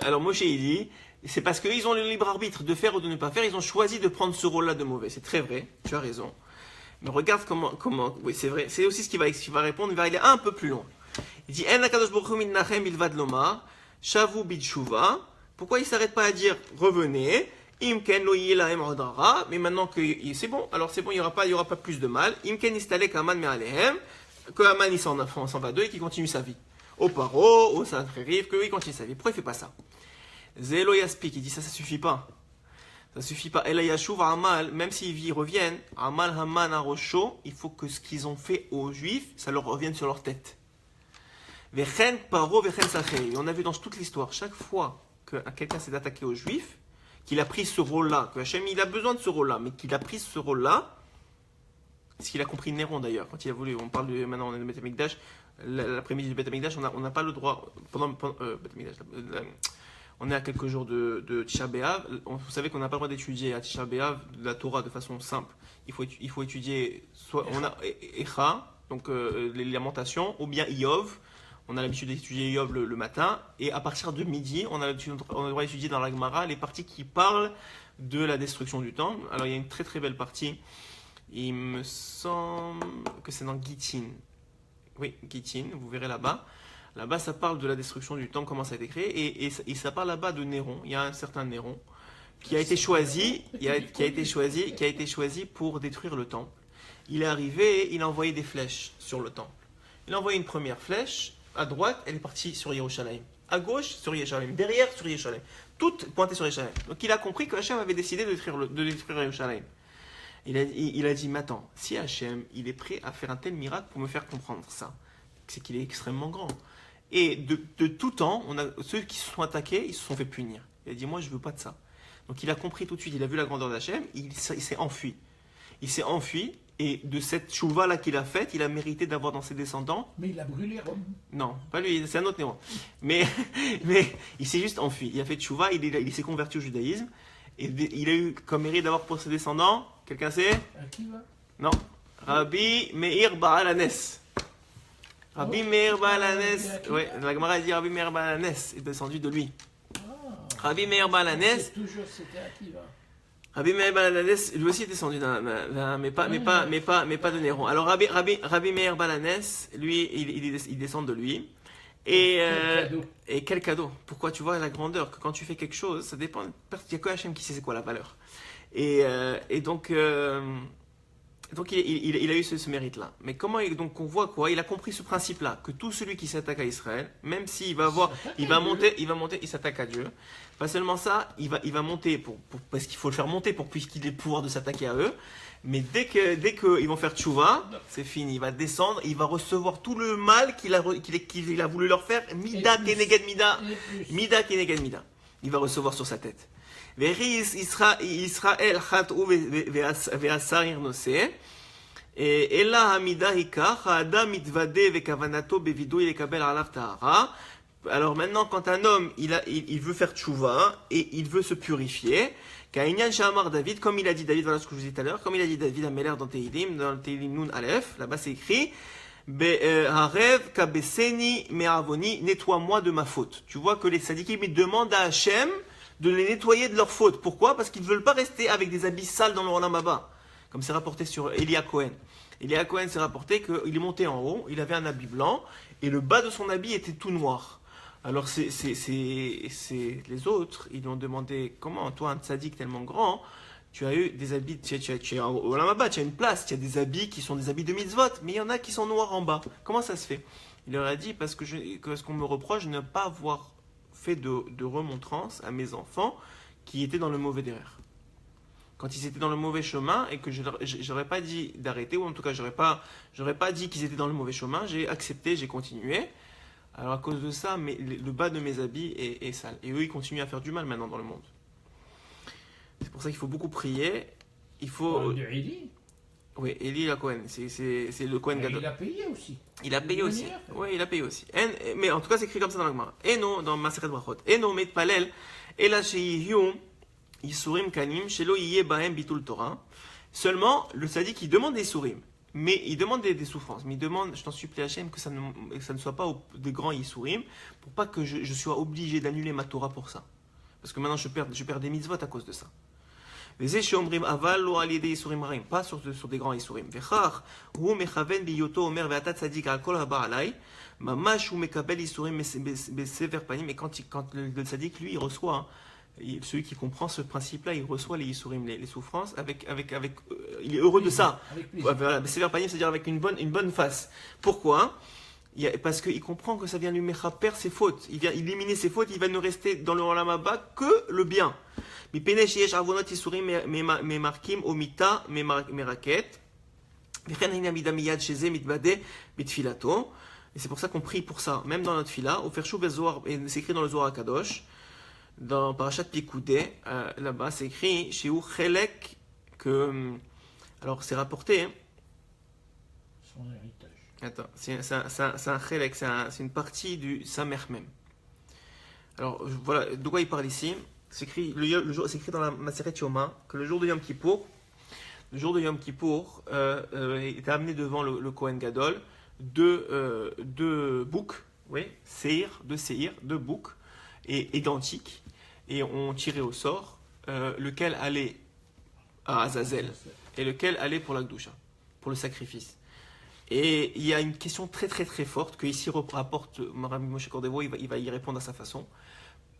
alors Moshe il dit, c'est parce qu'ils ont le libre arbitre de faire ou de ne pas faire, ils ont choisi de prendre ce rôle-là de mauvais. C'est très vrai, tu as raison. Mais regarde comment oui, c'est vrai, c'est aussi ce qu'il va répondre, il va aller un peu plus loin. Il dit, En Akadosh Baruch Hu min nachem ilvad lomar, shavu bitshuva. Pourquoi il ne s'arrête pas à dire, revenez, imken lo yeh lahem odara, mais maintenant que c'est bon, alors c'est bon, il n'y aura pas plus de mal, imken istalek aman me'alehem, que Aman il s'en va d'eux et qu'il continue sa vie. Au Paro, au Sanheriv, que lui il continue sa vie. Pourquoi il ne fait pas ça? Zélo Yaspik, il dit ça suffit pas. Ça suffit pas. Ela Yashuv Amal, même s'ils reviennent, Amal Haman Arosho, il faut que ce qu'ils ont fait aux Juifs, ça leur revienne sur leur tête. Vechen Paro, Vechen Sacheri. On a vu dans toute l'histoire, chaque fois que quelqu'un s'est attaqué aux Juifs, qu'il a pris ce rôle-là, que Hachem il a besoin de ce rôle-là, mais qu'il a pris ce rôle-là, ce qu'il a compris Néron d'ailleurs, quand il a voulu, on parle maintenant on est de Beth Amikdash, l'après-midi du Beth Amikdash, on n'a pas le droit, on est à quelques jours de Tisha B'Av. Vous savez qu'on n'a pas le droit d'étudier à Tisha B'Av la Torah de façon simple. Il faut étudier soit on a Echa, donc les lamentations, ou bien Iyov. On a l'habitude d'étudier Iyov le matin, et à partir de midi, on a le droit d'étudier dans la Gemara les parties qui parlent de la destruction du temple. Alors il y a une très très belle partie. Il me semble que c'est dans Gittin. Oui, Gittin, vous verrez là-bas. Là-bas, ça parle de la destruction du temple, comment ça a été créé, et ça parle là-bas de Néron. Il y a un certain Néron qui a été choisi, qui a été choisi pour détruire le temple. Il est arrivé, il a envoyé des flèches sur le temple. Il a envoyé une première flèche, à droite, elle est partie sur Yerushalayim. À gauche, sur Yerushalayim. Derrière, sur Yerushalayim. Toutes pointées sur Yerushalayim. Donc il a compris que Hachem avait décidé de détruire Yerushalayim. Il a dit, mais attends, si Hachem, il est prêt à faire un tel miracle pour me faire comprendre ça, c'est qu'il est extrêmement grand. Et de tout temps, ceux qui se sont attaqués, ils se sont fait punir. Il a dit, moi, je veux pas de ça. Donc il a compris tout de suite, il a vu la grandeur d'Hachem, il s'est enfui. Il s'est enfui, et de cette chouva-là qu'il a faite, il a mérité d'avoir dans ses descendants... Mais il a brûlé Rome. Non, pas lui, c'est un autre Néron. Mais il s'est juste enfui. Il a fait chouva, il s'est converti au judaïsme, et il a eu comme mérite d'avoir pour ses descendants, quelqu'un sait? Akiva. Non. Rabbi Meir Baal Hanes. Rabbi Meir Baal Hanes, oui, la Gemara dit Rabbi Meir Baal Hanes est descendu de lui. Rabbi Meir Baal Hanes, C'était Akiva. Rabbi Meir Baal Hanes, lui aussi est descendu mais pas de Néron. Alors Rabbi Meir Baal Hanes, lui, il descend de lui. Et quel cadeau. Pourquoi? Tu vois la grandeur, que quand tu fais quelque chose, ça dépend, il n'y a que Hachem qui sait c'est quoi la valeur. Et donc il a eu ce mérite-là. Mais comment donc on voit quoi? Il a compris ce principe-là, que tout celui qui s'attaque à Israël, même s'il va monter, il s'attaque à Dieu. Pas seulement ça, il va monter parce qu'il faut le faire monter puisqu'il ait le pouvoir de s'attaquer à eux. Mais dès qu'ils vont faire tchouva, c'est fini. Il va descendre, il va recevoir tout le mal qu'il a voulu leur faire. Mida keneged mida. Mida keneged mida. Il va recevoir sur sa tête. Israël chat'u ve'asar irnoseh. Ela hamida hikach ha'adam mitvade ve'kavanato bevidui lekabel alav tahara. Alors maintenant, quand un homme il veut faire tchouva et il veut se purifier, Ka'inyan Shamar David, comme il a dit David, voilà ce que je vous disais tout à l'heure, comme il a dit David à Meler dans le Teilim Nun Aleph, là-bas c'est écrit Harev kabeseni me'avoni, nettoie-moi de ma faute. Tu vois que les sadikim ils demandent à Hachem de les nettoyer de leur faute. Pourquoi? Parce qu'ils ne veulent pas rester avec des habits sales dans le Olam Haba. Comme c'est rapporté sur Elia Cohen. Elia Cohen s'est rapporté qu'il est monté en haut, il avait un habit blanc, et le bas de son habit était tout noir. Alors les autres, ils lui ont demandé, comment toi, un tzaddik tellement grand, tu as eu des habits, tu es au Olam Haba, tu as une place, tu as des habits qui sont des habits de mitzvot, mais il y en a qui sont noirs en bas. Comment ça se fait? Il leur a dit, parce qu'on me reproche de ne pas avoir fait de remontrance à mes enfants qui étaient dans le mauvais derrière. Quand ils étaient dans le mauvais chemin et que je n'aurais pas dit d'arrêter, ou en tout cas j'aurais pas dit qu'ils étaient dans le mauvais chemin, j'ai accepté, j'ai continué. Alors à cause de ça, le bas de mes habits est sale. Et eux, ils continuent à faire du mal maintenant dans le monde. C'est pour ça qu'il faut beaucoup prier. Il faut... De Eli. Oui, Eli la Cohen. C'est le Cohen Gadol. Il a payé aussi. Il a payé aussi. Oui, il a payé aussi. Mais en tout cas, c'est écrit comme ça dans la Gemara. Eno, dans Maseret Brachot. Eno met palel. Ela sheyihyum yisurim kanim shelo yiye bahem bitul Torah. Seulement, le sadique, il demande des surim. Mais il demande des souffrances. Mais il demande, je t'en supplie Hachem, que ça ne soit pas des grands Yisurim, pour pas que je sois obligé d'annuler ma Torah pour ça. Parce que maintenant je perds des mitzvot à cause de ça. Pas sur des grands Yisurim. Mais quand le tzaddik, lui, il reçoit... Celui qui comprend ce principe-là, il reçoit les Yisurim, les souffrances, il est heureux de ça. Voilà, Sever Panim, c'est-à-dire avec une bonne face. Pourquoi? Parce qu'il comprend que ça vient lui mechaper ses fautes. Il vient éliminer ses fautes, il va ne rester dans le Olam Haba que le bien. Et c'est pour ça qu'on prie pour ça, même dans notre fila, au Ferchou Bezoar, et c'est écrit dans le Zohar HaKadosh. Dans Parashat Pikoudé, là-bas, c'est écrit chez Chelek que. Alors, c'est rapporté. Son héritage. Attends, c'est un Chelek, c'est une partie du Samer même. Alors, voilà, de quoi il parle ici? C'est écrit, c'est écrit dans la Maseret Yoma que le jour de Yom Kippour, était amené devant le Kohen Gadol deux boucs, oui, deux boucs, et identiques. Et on tirait au sort lequel allait à Azazel et lequel allait pour la Gdusha, pour le sacrifice. Et il y a une question très très très forte que ici rapporte Rabbi Moshe Cordero, il va y répondre à sa façon.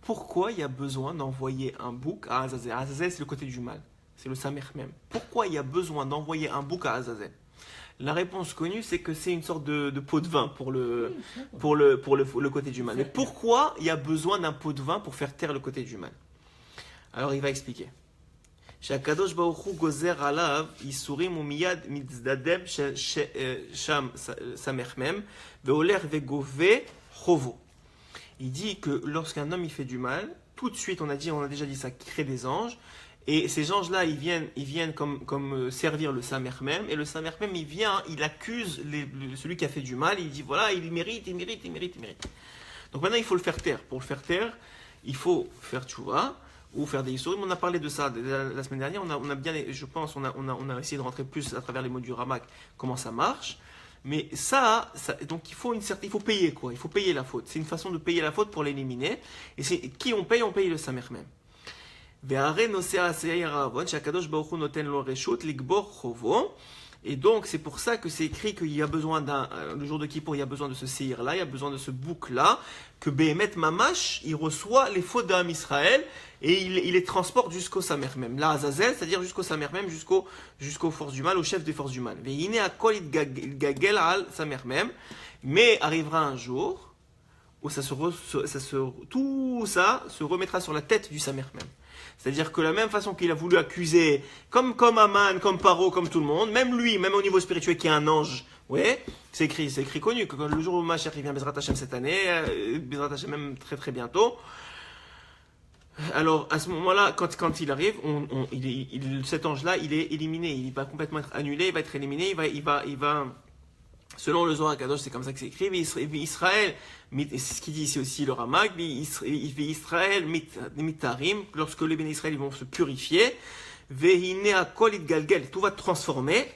Pourquoi il y a besoin d'envoyer un bouc à Azazel? Azazel, c'est le côté du mal, c'est le Samer même. Pourquoi il y a besoin d'envoyer un bouc à Azazel? La réponse connue, c'est que c'est une sorte de pot de vin pour le côté du mal. Mais pourquoi il y a besoin d'un pot de vin pour faire taire le côté du mal? Alors il va expliquer. שהקדוש ברוך הוא גוזר עליו ייסורים ומיד מצדדם שם סמ"ם והולך וגובה חובו. Il dit que lorsqu'un homme il fait du mal, tout de suite on a déjà dit ça, qui crée des anges, et ces anges-là ils viennent comme servir le Samer même, et le Samer même il accuse celui qui a fait du mal, il dit voilà il mérite. Donc maintenant il faut le faire taire. Pour le faire taire, il faut faire tchouva ou faire des histoires. On a parlé de ça la semaine dernière, on a bien, je pense, on a essayé de rentrer plus à travers les mots du Ramak, comment ça marche. Mais ça donc il faut payer quoi, il faut payer la faute. C'est une façon de payer la faute pour l'éliminer. Et c'est qui on paye le Samer même. Et donc c'est pour ça que c'est écrit qu'il y a besoin le jour de Kippour, il y a besoin de ce séhir là, il y a besoin de ce bouc là, que Behemet Mamash il reçoit les fautes d'Am Israël et il les transporte jusqu'au Samer même, là Azazel, c'est-à-dire jusqu'au Samer même, jusqu'aux forces du mal, au chef des forces du mal. Mais arrivera un jour où tout ça se remettra sur la tête du Samer même. C'est-à-dire que la même façon qu'il a voulu accuser, comme Aman, comme Paro, comme tout le monde, même lui, même au niveau spirituel qui est un ange, ouais, c'est écrit connu, que le jour où Mashiach vient Bezrat Hashem cette année, Bezrat Hashem même très très bientôt, alors à ce moment-là, quand il arrive, cet ange-là, il est éliminé, il va complètement être annulé, il va être éliminé, il va selon le Zohar Kadosh, c'est comme ça que c'est écrit, Israël, c'est ce qu'il dit ici aussi le Ramak, Israël mitarim, lorsque les bénis Israël vont se purifier, tout va transformer,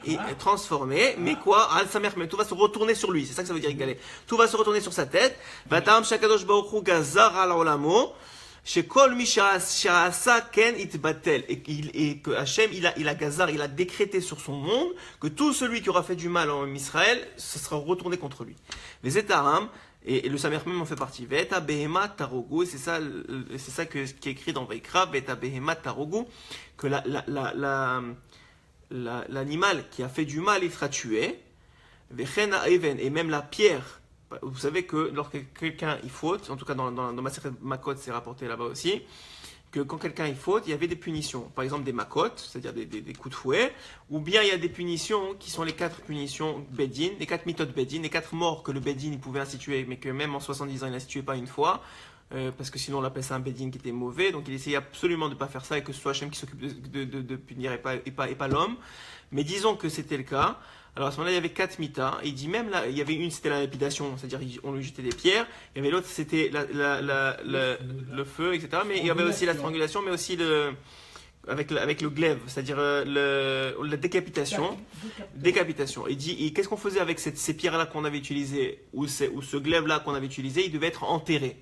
mais quoi? Mais tout va se retourner sur lui, c'est ça que ça veut dire Galé. Tout va se retourner sur sa tête. Vatam Shakadosh Baruch Hu gazar al olamo. Et que Hachem, il a décrété sur son monde que tout celui qui aura fait du mal en Israël, ce sera retourné contre lui. Et le Samer même en fait partie. Veta behema tarogu, c'est ça qui est écrit dans Vaikra, Veta behema tarogu, que l'animal qui a fait du mal, il sera tué. Vechena even, et même la pierre. Vous savez que lorsque quelqu'un il faute, en tout cas dans ma Makot c'est rapporté là-bas aussi, que quand quelqu'un il faute, il y avait des punitions. Par exemple des Makot, c'est-à-dire des coups de fouet, ou bien il y a des punitions qui sont les 4 punitions Bedin, les 4 méthodes Bedin, les 4 morts que le Bedin il pouvait instituer, mais que même en 70 ans il n'instituait pas une fois, parce que sinon on l'appelait ça un Bedin qui était mauvais, donc il essayait absolument de ne pas faire ça et que ce soit Hachem qui s'occupe de punir et pas l'homme. Mais disons que c'était le cas. Alors à ce moment-là, il y avait 4 mitas. Il dit même là, il y avait une, c'était la lapidation, c'est-à-dire on lui jetait des pierres. Il y avait l'autre, c'était le feu, etc. Mais il y avait aussi la strangulation, mais aussi avec le glaive, c'est-à-dire la décapitation. Il dit, et qu'est-ce qu'on faisait avec ces pierres-là qu'on avait utilisées, ou ce glaive-là qu'on avait utilisé, il devait être enterré.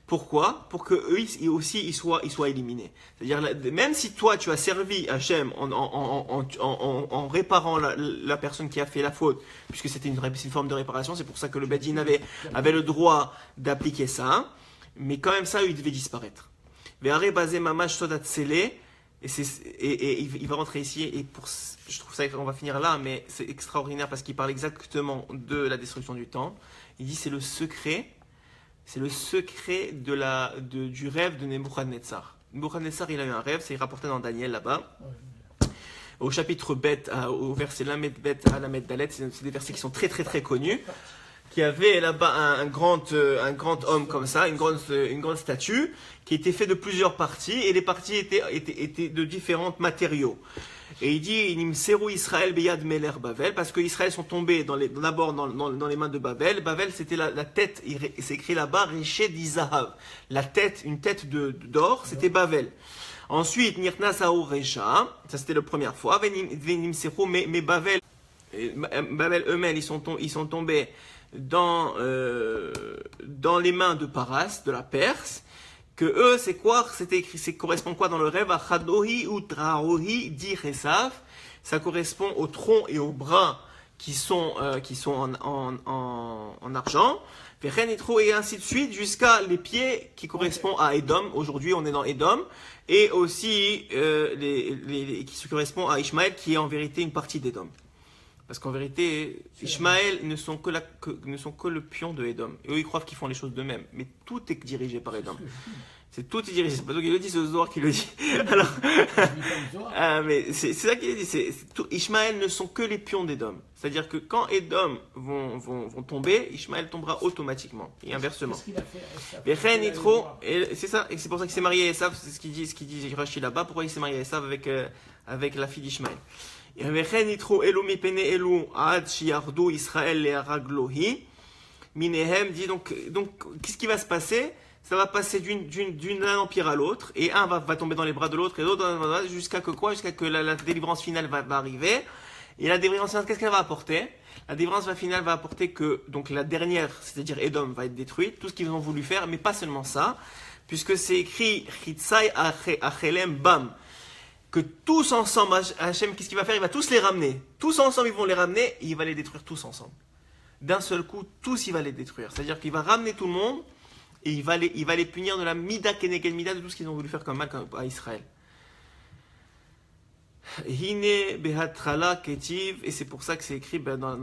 Pourquoi? Pour que eux aussi ils soient éliminés. C'est-à-dire même si toi tu as servi Hachem en réparant la personne qui a fait la faute, puisque c'était une forme de réparation, c'est pour ça que le Bedin avait le droit d'appliquer ça, mais quand même ça il devait disparaître. Et il va rentrer ici et je trouve ça on va finir là, mais c'est extraordinaire parce qu'il parle exactement de la destruction du temple. Il dit c'est le secret du rêve de Nebuchadnezzar. Nebuchadnezzar, il a eu un rêve, c'est rapporté dans Daniel là-bas. Au chapitre Bet, au verset Lamed Bet à Lamed Dalet, c'est des versets qui sont très très très connus. Qui avait là-bas un grand homme comme ça, une grande statue, qui était fait de plusieurs parties, et les parties étaient de différents matériaux. Et il dit, Nimseru Israël beyad meler Bavel, parce que Israël sont tombés d'abord dans les mains de Babel. Babel, c'était la tête, c'est écrit là-bas, Riché d'Izahav. Une tête d'or, c'était Babel. Ensuite, Nirna Saou Recha, ça c'était la première fois. Venimseru, mais Babel eux-mêmes, ils sont tombés dans les mains de Paras, de la Perse. Que eux, c'est quoi? C'est correspond quoi dans le rêve? À Chadohi ou Traohi dit Resaf. Ça correspond au tronc et au bras qui sont en argent, et ainsi de suite, jusqu'à les pieds qui correspondent à Édom. Aujourd'hui, on est dans Édom. Et aussi qui correspondent à Ishmaël, qui est en vérité une partie d'Édom. Parce qu'en vérité, Ishmaël ne sont que le pion de Édom. Et eux, ils croient qu'ils font les choses d'eux-mêmes. Mais tout est dirigé par Édom. Tout est dirigé. C'est pas toi qui le dis, c'est le Zohar qui le dit. Alors, mais c'est ça qu'il dit. Ishmaël ne sont que les pions d'Édom. C'est-à-dire que quand Édom vont tomber, Ishmaël tombera automatiquement. Et inversement. C'est ça. Et c'est pour ça qu'il s'est marié à Esav. C'est ce qu'il dit Rashi là-bas. Pourquoi il s'est marié à Esav avec la fille d'Ishmaël. Minehem dit donc qu'est-ce qui va se passer? Ça va passer d'un empire à l'autre, et un va tomber dans les bras de l'autre, et l'autre jusqu'à que quoi? Jusqu'à que la délivrance finale va arriver. Et la délivrance finale, qu'est-ce qu'elle va apporter? La délivrance finale va apporter que donc la dernière, c'est-à-dire Édom, va être détruite, tout ce qu'ils ont voulu faire, mais pas seulement ça, puisque c'est écrit Chitzai Achelem Bam. Que tous ensemble, Hachem, qu'est-ce qu'il va faire? Il va tous les ramener. Tous ensemble, ils vont les ramener et il va les détruire tous ensemble. D'un seul coup, tous, il va les détruire. C'est-à-dire qu'il va ramener tout le monde et il va les punir de la mida keneged mida, de tout ce qu'ils ont voulu faire comme mal à Israël. Hine behatrala ketiv, et c'est pour ça que c'est écrit dans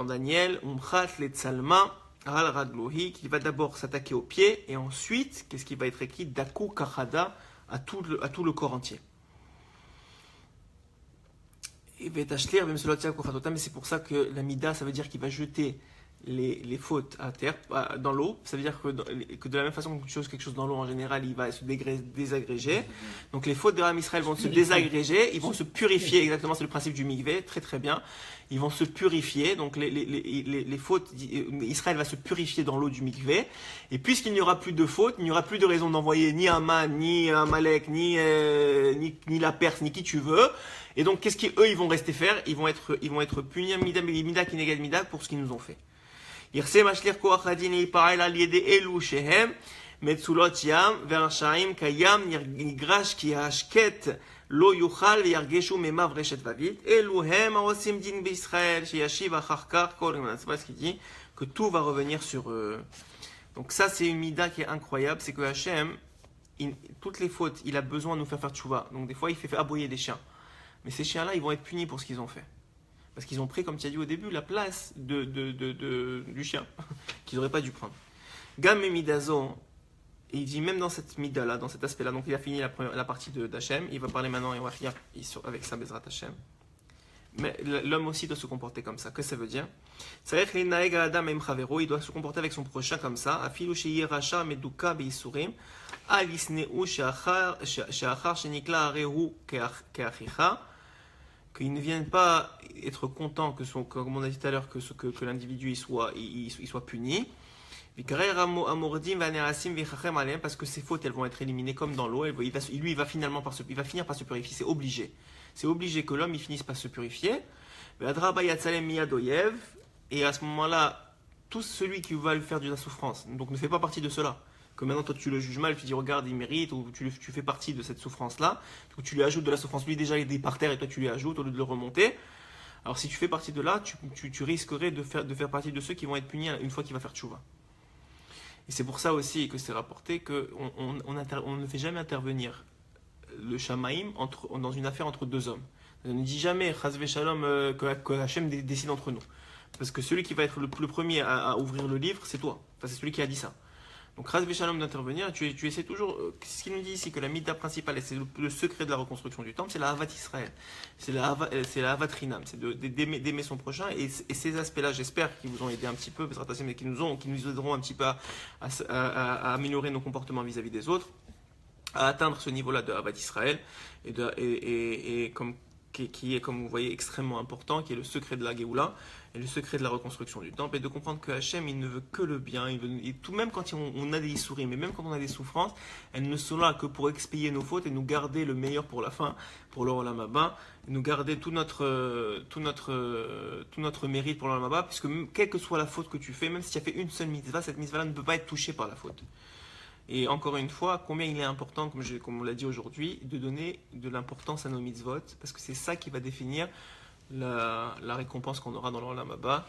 Daniel, umchat le tzalma al radlohi, qu'il va d'abord s'attaquer aux pieds et ensuite, qu'est-ce qui va être écrit? Daku kachada, à tout le corps entier. Et mais c'est pour ça que la mida, ça veut dire qu'il va jeter les fautes à terre, dans l'eau. Ça veut dire que de la même façon que quelque chose dans l'eau en général, il va se désagréger. Donc les fautes de Ram Israël vont se désagréger, ils vont se purifier. Exactement, c'est le principe du mikvé, très très bien. Ils vont se purifier. Donc les fautes, Israël va se purifier dans l'eau du mikvé. Et puisqu'il n'y aura plus de fautes, il n'y aura plus de raison d'envoyer ni Aman, ni Amalek, ni la Perse, ni qui tu veux. Et donc qu'est-ce qu'eux ils vont rester faire? Ils vont être punis mida kineged mida pour ce qu'ils nous ont fait. ירצה משליך כוח הדין להיפעל על ידי אלו שהם מצולות ים ורשעים קיים נגרש כי השקט לא יוכל וירגשו מימיו רשת בבית אלו הם העושים דין בישראל שישיב אחר כך כל c'est pas ce qu'il dit que tout va revenir sur eux. Donc ça c'est une mida qui est incroyable, c'est que Hachem toutes les fautes il a besoin de nous faire tchouva. Donc des fois il fait aboyer des chiens, mais ces chiens là ils vont être punis pour ce qu'ils ont fait. Parce qu'ils ont pris, comme tu as dit au début, la place du chien, qu'ils n'auraient pas dû prendre. Gam et midazo, et il dit même dans cette mida-là, dans cet aspect-là, donc il a fini la partie d'Hachem, il va parler maintenant et on va finir avec sa Bezrat Hachem. Mais l'homme aussi doit se comporter comme ça. Qu'est-ce que ça veut dire? Il doit se comporter avec son prochain comme ça. Afilu sheyiracha meduka beisurim, alisneu sheachar shenikla arehu keachicha. Qu'ils ne viennent pas être contents comme on a dit tout à l'heure, que l'individu il soit puni. Parce que ses fautes elles vont être éliminées comme dans l'eau. Il va finir par se purifier. C'est obligé. C'est obligé que l'homme il finisse par se purifier. Et à ce moment-là, tout celui qui va lui faire de la souffrance, donc ne fait pas partie de cela. Que maintenant toi tu le juges mal, tu dis regarde il mérite, ou tu fais partie de cette souffrance là, ou tu lui ajoutes de la souffrance, lui déjà il est par terre et toi tu lui ajoutes au lieu de le remonter. Alors si tu fais partie de là, tu risquerais de faire partie de ceux qui vont être punis une fois qu'il va faire tchouva. Et c'est pour ça aussi que c'est rapporté qu'on ne fait jamais intervenir le shamaïm dans une affaire entre deux hommes. On ne dit jamais chazve shalom que Hachem décide entre nous, parce que celui qui va être le premier à ouvrir le livre c'est toi, enfin c'est celui qui a dit ça. Donc, Ras Veshalom d'intervenir, tu essaies toujours. Ce qu'il nous dit ici, que la mida principale, et c'est le secret de la reconstruction du temple, c'est la Havat Israël. C'est la Havat Rinam, c'est d'aimer son prochain. Et ces aspects-là, j'espère qu'ils vous ont aidé un petit peu, mais qui nous aideront un petit peu à améliorer nos comportements vis-à-vis des autres, à atteindre ce niveau-là de Havat Israël, qui est, comme vous voyez, extrêmement important, qui est le secret de la Géoula et le secret de la reconstruction du temple, et de comprendre que Hachem, il ne veut que le bien, et tout même quand on a des issourim, mais même quand on a des souffrances, elles ne sont là que pour expier nos fautes et nous garder le meilleur pour la fin, pour le Olam Haba, nous garder tout notre mérite pour le Olam Haba, puisque quelle que soit la faute que tu fais, même si tu as fait une seule mitzvah, cette mitzvah-là ne peut pas être touchée par la faute. Et encore une fois, combien il est important, comme on l'a dit aujourd'hui, de donner de l'importance à nos mitzvot, parce que c'est ça qui va définir la récompense qu'on aura dans l'Olam Abba.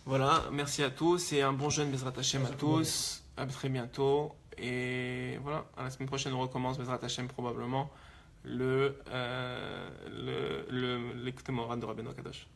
Voilà, merci à tous et un bon jeûne Bezrat Hashem à tous. À très bientôt. Et voilà, à la semaine prochaine, on recommence Bezrat Hashem probablement l'écoute morale de Rabbeinu Kadosh.